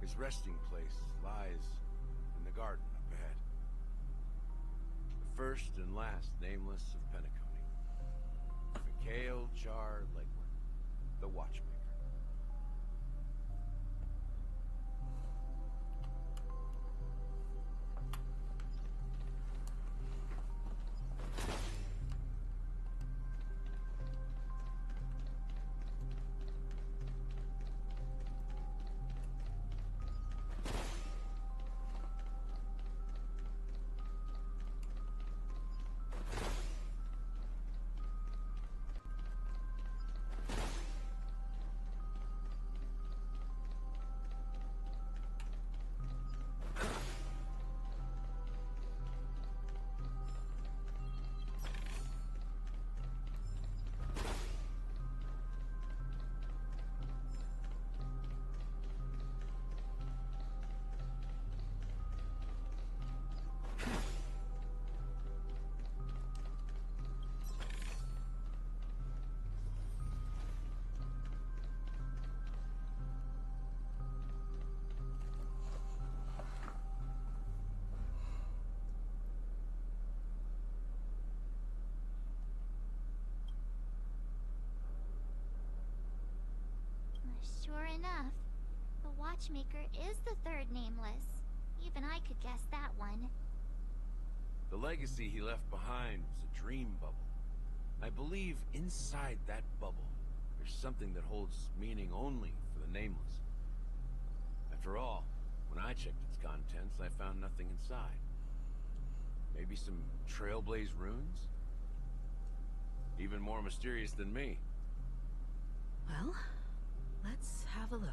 His resting place lies in the garden up ahead. The first and last Nameless of Penacony. Mikhail Char Legwork, the Watchmaker. Sure enough, the Watchmaker is the third Nameless. Even I could guess that one. The legacy he left behind was a dream bubble. I believe believe inside that bubble, there's something that holds meaning only for the nameless. After all, when I checked its contents, I found nothing inside. Maybe some trailblaze runes? Even more mysterious than me. Well, let's have a look.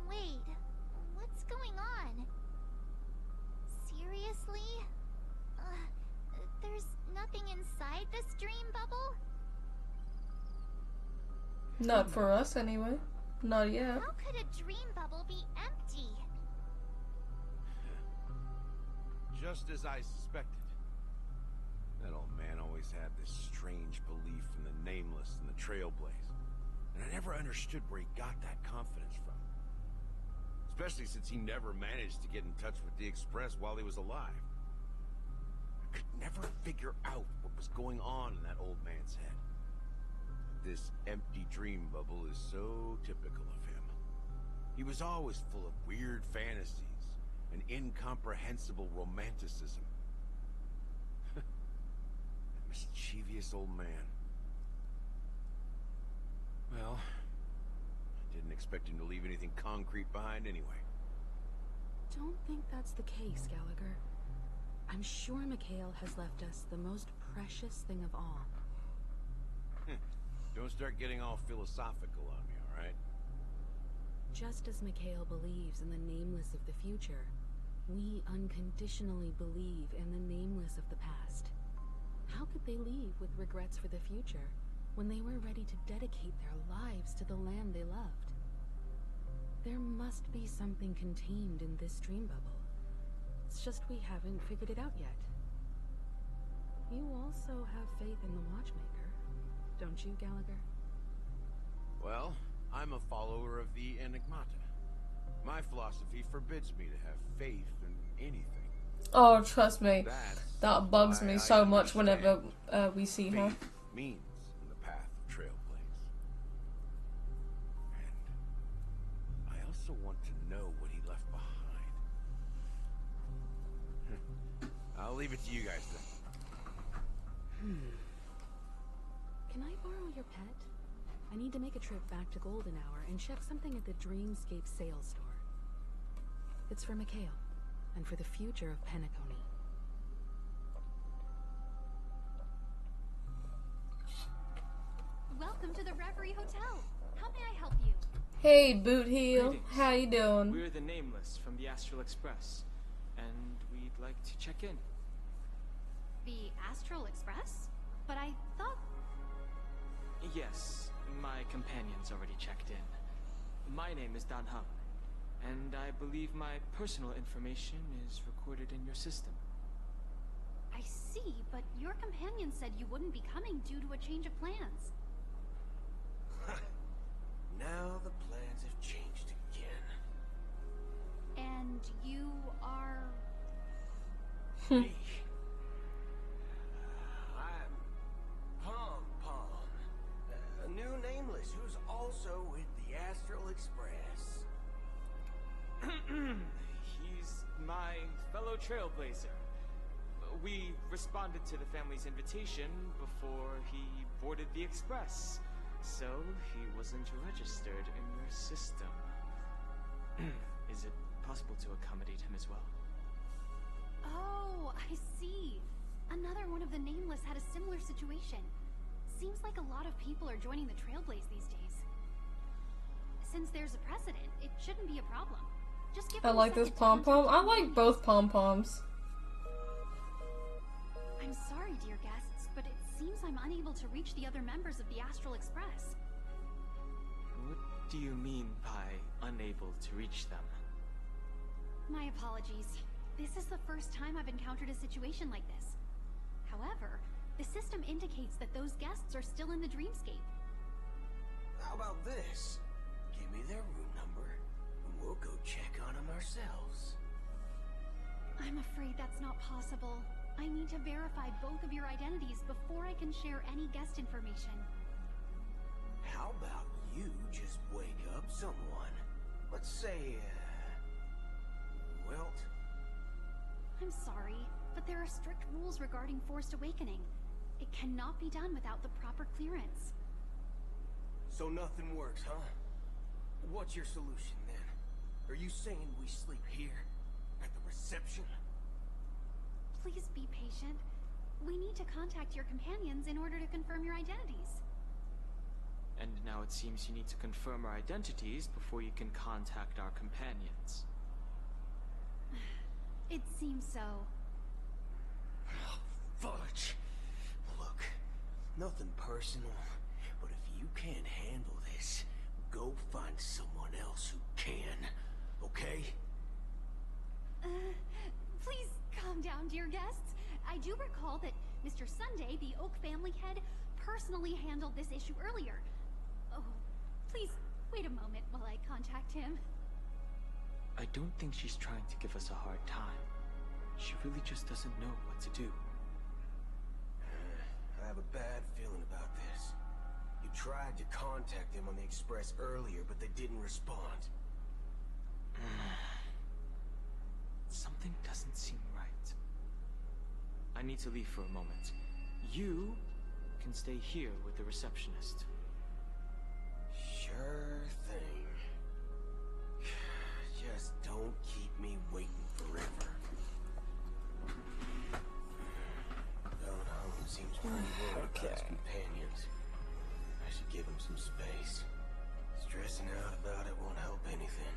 Wait, what's going on? Seriously? There's nothing inside this dream bubble? Not for us, anyway. Not yet. How could a dream bubble be empty? Just as I suspected. That old man always had this strange belief in the nameless and the trailblaze. And I never understood where he got that confidence from. Especially since he never managed to get in touch with the Express while he was alive. I could never figure out what was going on in that old man's head. This empty dream bubble is so typical of him. He was always full of weird fantasies and incomprehensible romanticism. That mischievous old man. Well, I didn't expect him to leave anything concrete behind anyway. Don't think that's the case, Gallagher. I'm sure Mikhail has left us the most precious thing of all. Don't start getting all philosophical on me, alright? Just as Mikhail believes in the nameless of the future, we unconditionally believe in the nameless of the past. How could they leave with regrets for the future when they were ready to dedicate their lives to the land they loved? There must be something contained in this dream bubble. It's just we haven't figured it out yet. You also have faith in the Watchmaker, don't you, Gallagher? Well, I'm a follower of the Enigmata. My philosophy forbids me to have faith in anything. Oh, trust me. That's that bugs me so much whenever we see her. Faith means in the path of Trailblaze. And I also want to know what he left behind. I'll leave it to you guys then. Can I borrow your pet? I need to make a trip back to Golden Hour and check something at the Dreamscape sales store. It's for Mikhail, and for the future of Penacony. Welcome to the Reverie Hotel. How may I help you? Hey, Boot Heel. Greetings. How you doing? We're the Nameless from the Astral Express, and we'd like to check in. The Astral Express? But I thought... Yes, my companion's already checked in. My name is Dan Hung, and I believe my personal information is recorded in your system. I see, but your companion said you wouldn't be coming due to a change of plans. Now the plans have changed again. And you are... Me. I'm Pom Pom, a new nameless who's also with the Astral Express. He's my fellow trailblazer. We responded to the family's invitation before he boarded the Express, so he wasn't registered in your system. Is it possible to accommodate him as well? Oh, I see. Another one of the Nameless had a similar situation. Seems like a lot of people are joining the Trailblaze these days. Since there's a precedent, it shouldn't be a problem. Just give I me a like this second to pom-pom. contact I like both pom-poms. I'm sorry, dear guests, but it seems I'm unable to reach the other members of the Astral Express. What do you mean by unable to reach them? My apologies. This is the first time I've encountered a situation like this. However, the system indicates that those guests are still in the dreamscape. How about this? Give me their room number, and we'll go check on them ourselves. I'm afraid that's not possible. I need to verify both of your identities before I can share any guest information. How about you just wake up someone? Let's say, Welt? I'm sorry, but there are strict rules regarding forced awakening. It cannot be done without the proper clearance. So nothing works, huh? What's your solution then? Are you saying we sleep here? At the reception? Please be patient. We need to contact your companions in order to confirm your identities. And now it seems you need to confirm our identities before you can contact our companions. It seems so. Oh, fudge. Look, nothing personal, but if you can't handle this, go find someone else who can, okay? Please calm down, dear guests. I do recall that Mr. Sunday, the Oak family head, personally handled this issue earlier. Oh, please wait a moment while I contact him. I don't think she's trying to give us a hard time. She really just doesn't know what to do. I have a bad feeling about this. You tried to contact them on the Express earlier, but they didn't respond. Something doesn't seem right. I need to leave for a moment. You can stay here with the receptionist. Sure thing. Just don't keep me waiting forever. Don seems pretty worried about his companions. I should give him some space. Stressing out about it won't help anything.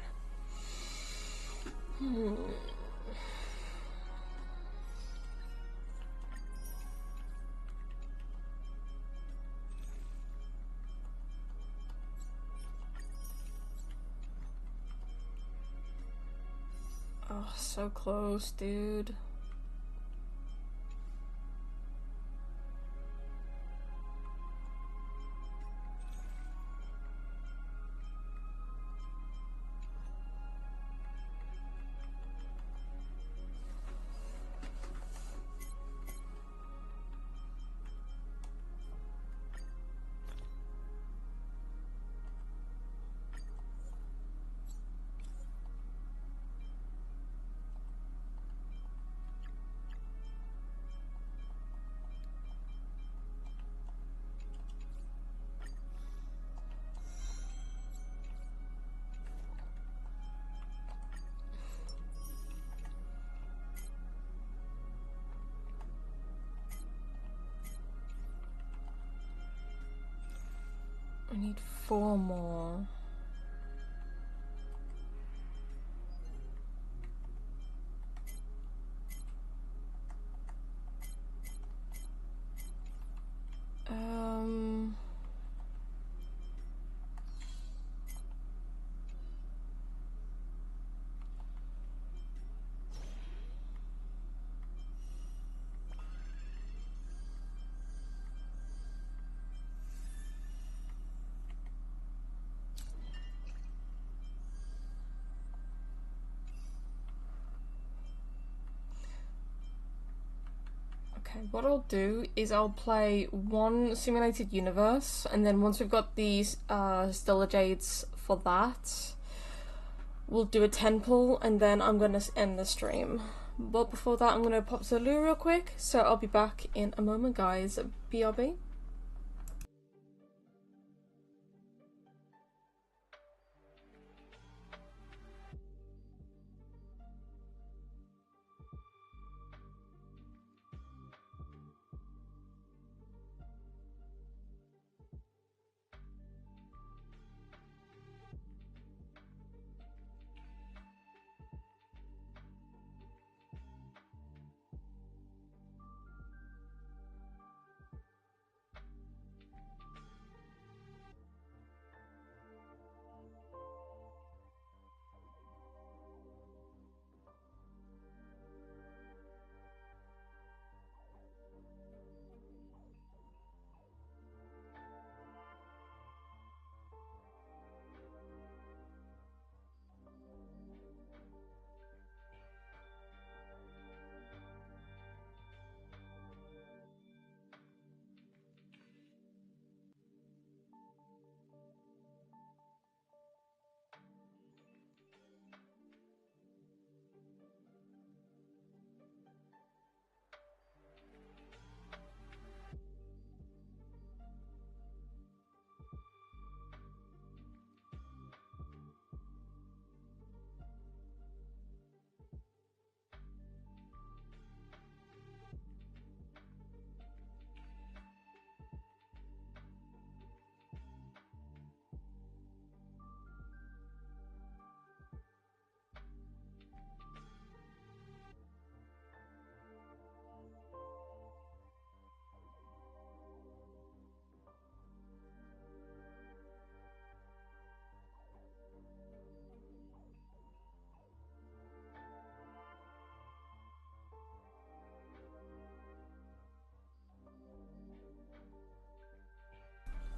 Oh, so close, dude. I need 4 more. Okay, what I'll do is I'll play 1 simulated universe, and then once we've got these Stellar Jades for that, we'll do a 10 pull, and then I'm gonna end the stream. But before that, I'm gonna pop to the loo real quick, so I'll be back in a moment, guys. BRB.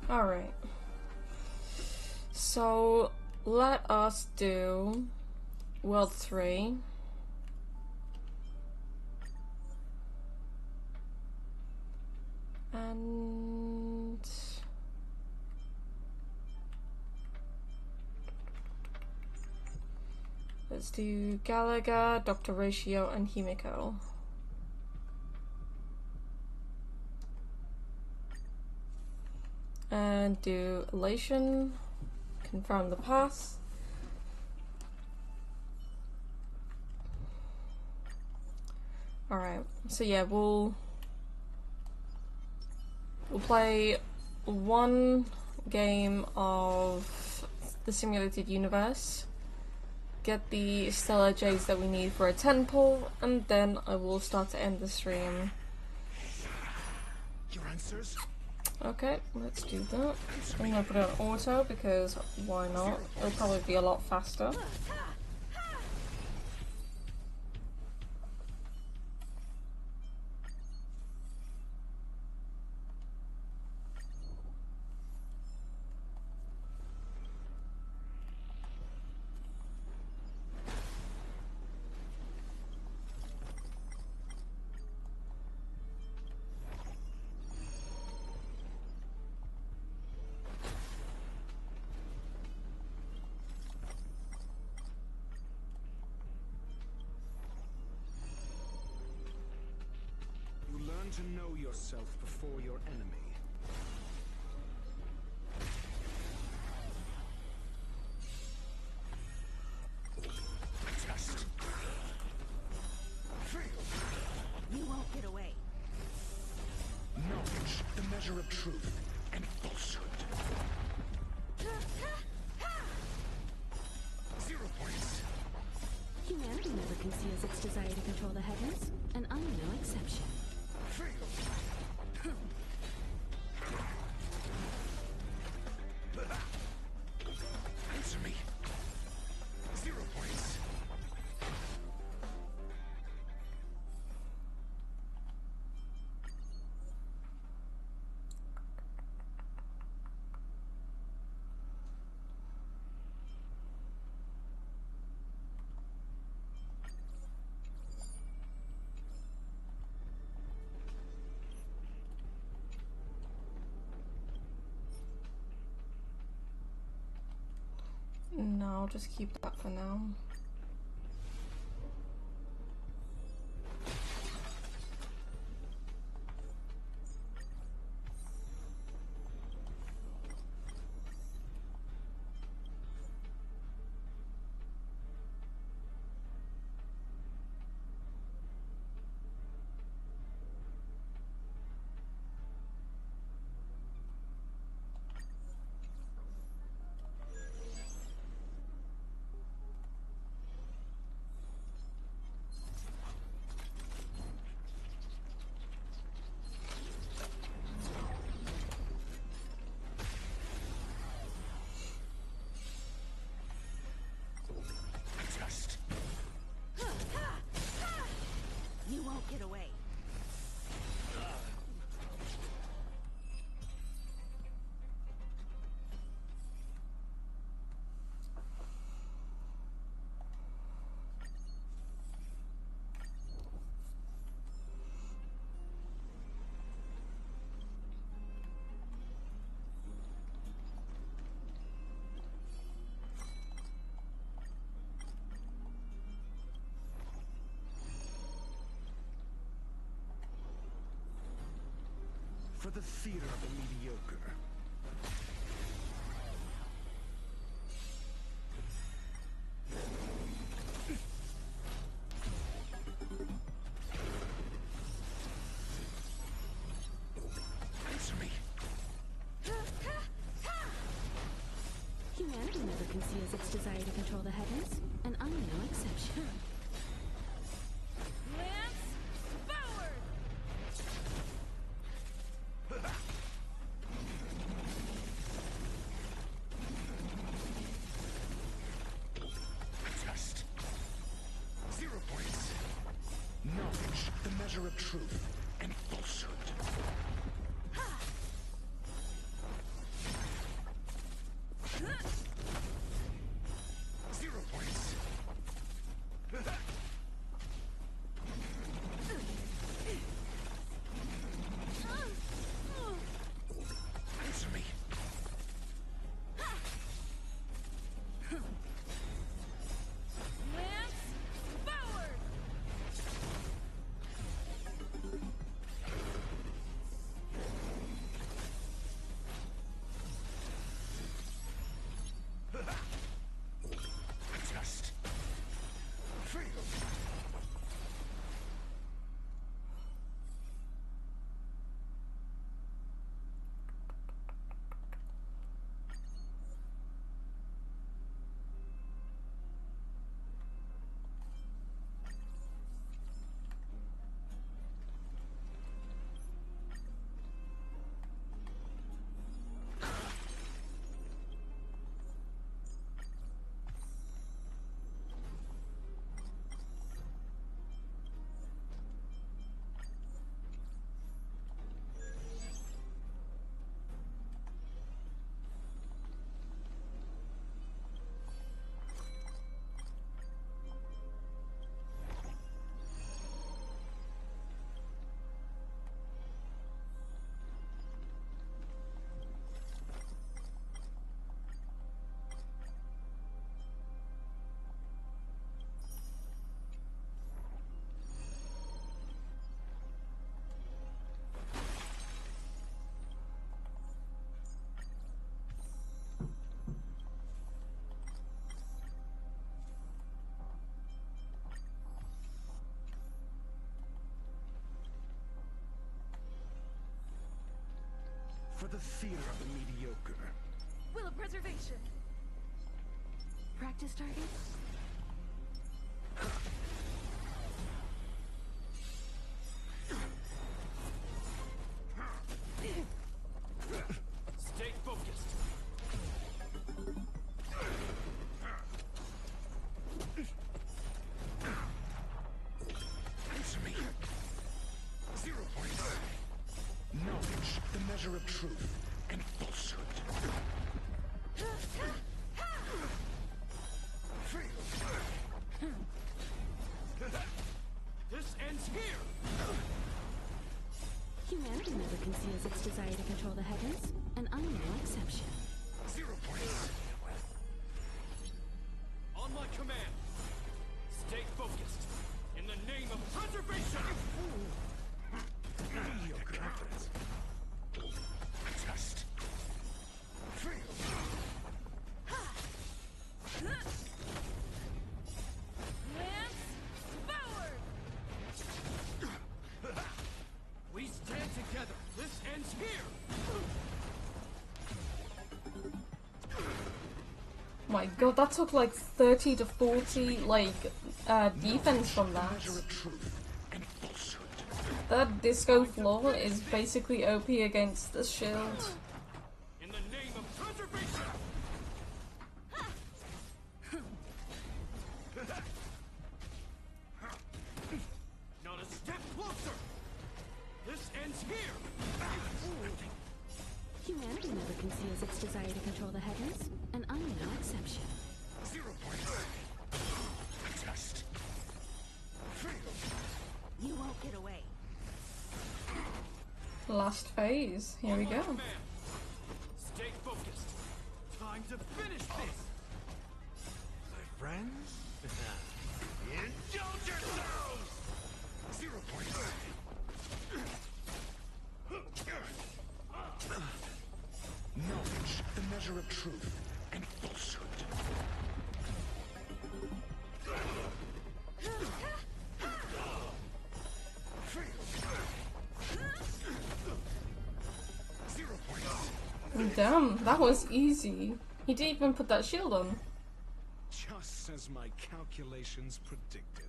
Alright. So, let us do World 3. And... let's do Gallagher, Dr. Ratio, and Himiko. And do Elation, confirm the pass. Alright, so yeah, we'll play one game of the simulated universe, get the stellar jades that we need for a 10 pull, and then I will start to end the stream. Your answers? Okay, let's do that. I'm gonna put it on auto because why not? It'll probably be a lot faster. To know yourself before your enemy. Test. You won't get away. Knowledge, the measure of truth and falsehood. 0 points. Humanity never conceals its desire to control the heavens, and I'm no exception. Answer me. 0 points. No, I'll just keep that for now. You won't get away. For the theater of the mediocre. Answer me. Humanity never conceals its desire to control the heavens, and I'm no exception. Test. 0 points. Knowledge, the measure of truth and falsehood. the fear of the mediocre. Will of preservation. Practice target? Stay focused. Answer me. 0 points. Knowledge, the measure of truth and falsehood. This ends here. Humanity never conceals its desire to control the heavens, and I'm no exception. 0 points. On my command. Stay focused. In the name of preservation. Mediocre confidence. Test. We stand together. This ends here. My god, that took like 30 to 40 like defense from that. That disco floor is basically OP against the shield. In the name of preservation. Not a step closer. This ends here. Humanity never conceals its desire to control the heavens, and I'm no exception. 0 points. Test. You won't get away. Last phase. Here we go. Stay focused. Time to finish this. My friends? Indulge yourselves! 0 points. Knowledge, the measure of truth and falsehood. Damn, that was easy. He didn't even put that shield on. Just as my calculations predicted.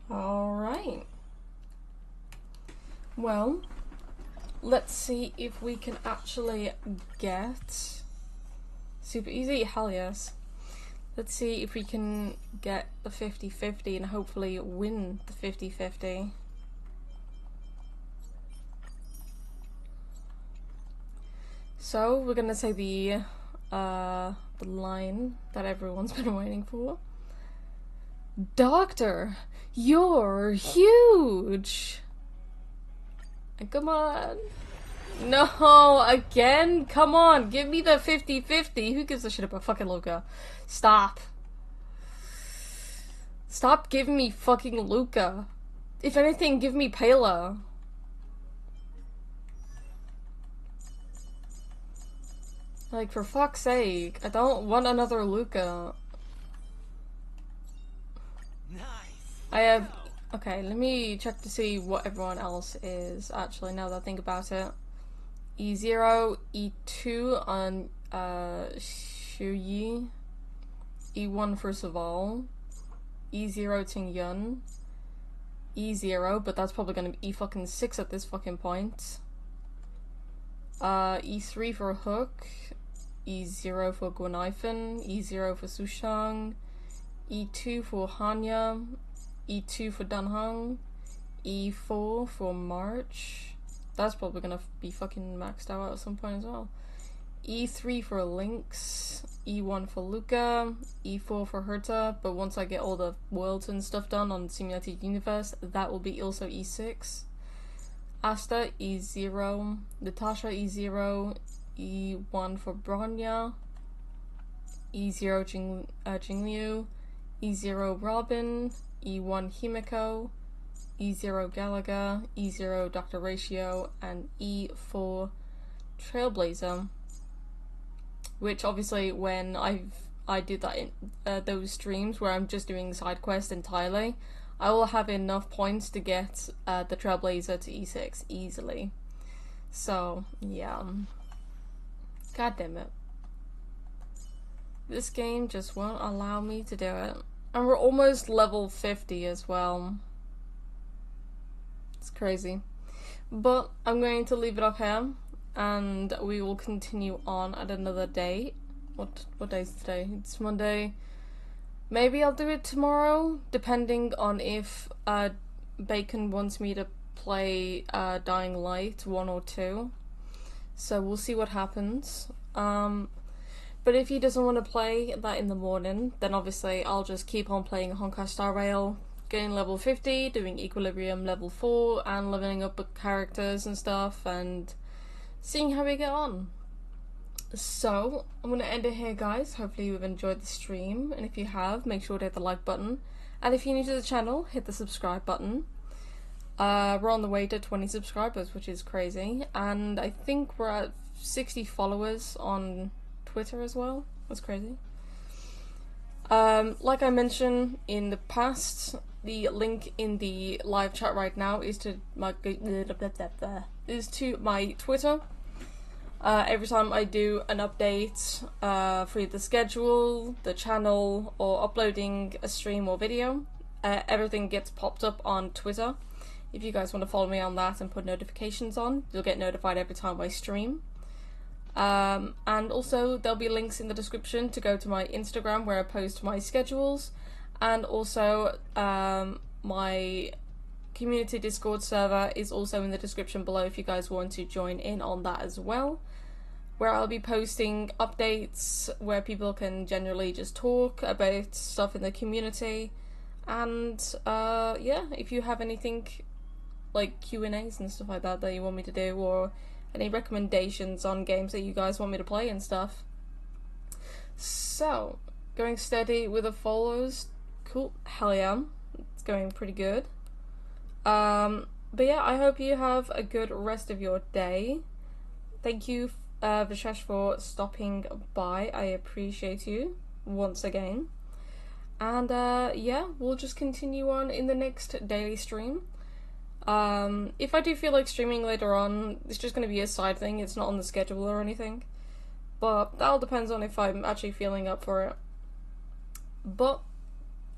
Alright. Well, let's see if we can actually get super easy. Hell yes. Let's see if we can get the 50-50 and hopefully win the 50-50. So we're gonna say the line that everyone's been waiting for. Doctor, you're huge! Come on. No, again? Come on, give me the 50-50. Who gives a shit about fucking Luca? Stop. Stop giving me fucking Luca. If anything, give me Pela. Like, for fuck's sake, I don't want another Luca. Nice. I have... Okay, let me check to see what everyone else is, actually, now that I think about it. E0, E2 on Shuyi, E1 for Saval, E0 Ting Yun, E0, but that's probably gonna be E6 at this fucking point. E3 for Hook, E0 for Guanifan, E0 for Sushang, E2 for Hanya, E2 for Danhang, E4 for March. That's probably gonna be fucking maxed out at some point as well. E3 for Lynx, E1 for Luca, E4 for Herta, but once I get all the worlds and stuff done on Simulated Universe, that will be also E6. Asta, E0, Natasha, E0, E1 for Bronya, E0 Jingliu, E0 Robin, E1 Himiko, E0 Gallagher, E0 Dr. Ratio, and E4 Trailblazer. Which obviously when I do that in those streams where I'm just doing side quests entirely, I will have enough points to get the Trailblazer to E6 easily. So yeah, god damn it, this game just won't allow me to do it. And we're almost level 50 as well. It's crazy. But I'm going to leave it up here, and we will continue on at another day. What day is today? It's Monday. Maybe I'll do it tomorrow, depending on if Bacon wants me to play Dying Light 1 or 2. So we'll see what happens. But if he doesn't want to play that in the morning, then obviously I'll just keep on playing Honkai Star Rail, getting level 50, doing Equilibrium level 4, and leveling up with characters and stuff, and seeing how we get on. So, I'm going to end it here, guys. Hopefully you've enjoyed the stream, and if you have, make sure to hit the like button. And if you're new to the channel, hit the subscribe button. We're on the way to 20 subscribers, which is crazy, and I think we're at 60 followers on Twitter as well. That's crazy. Like I mentioned in the past, the link in the live chat right now is to my Twitter. Every time I do an update for the schedule, the channel, or uploading a stream or video, everything gets popped up on Twitter. If you guys want to follow me on that and put notifications on, you'll get notified every time I stream. And also there'll be links in the description to go to my Instagram where I post my schedules, and also my community Discord server is also in the description below if you guys want to join in on that as well, where I'll be posting updates where people can generally just talk about stuff in the community. And yeah, if you have anything like Q&As and stuff like that that you want me to do, or any recommendations on games that you guys want me to play and stuff. So, going steady with the follows. Cool. Hell yeah. It's going pretty good. But yeah, I hope you have a good rest of your day. Thank you, Vishesh, for stopping by. I appreciate you once again. And yeah, we'll just continue on in the next daily stream. If I do feel like streaming later on, it's just going to be a side thing, it's not on the schedule or anything. But that all depends on if I'm actually feeling up for it. But,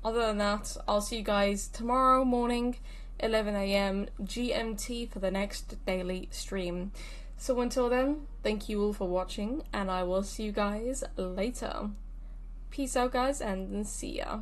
other than that, I'll see you guys tomorrow morning, 11 AM GMT for the next daily stream. So until then, thank you all for watching, and I will see you guys later. Peace out, guys, and see ya.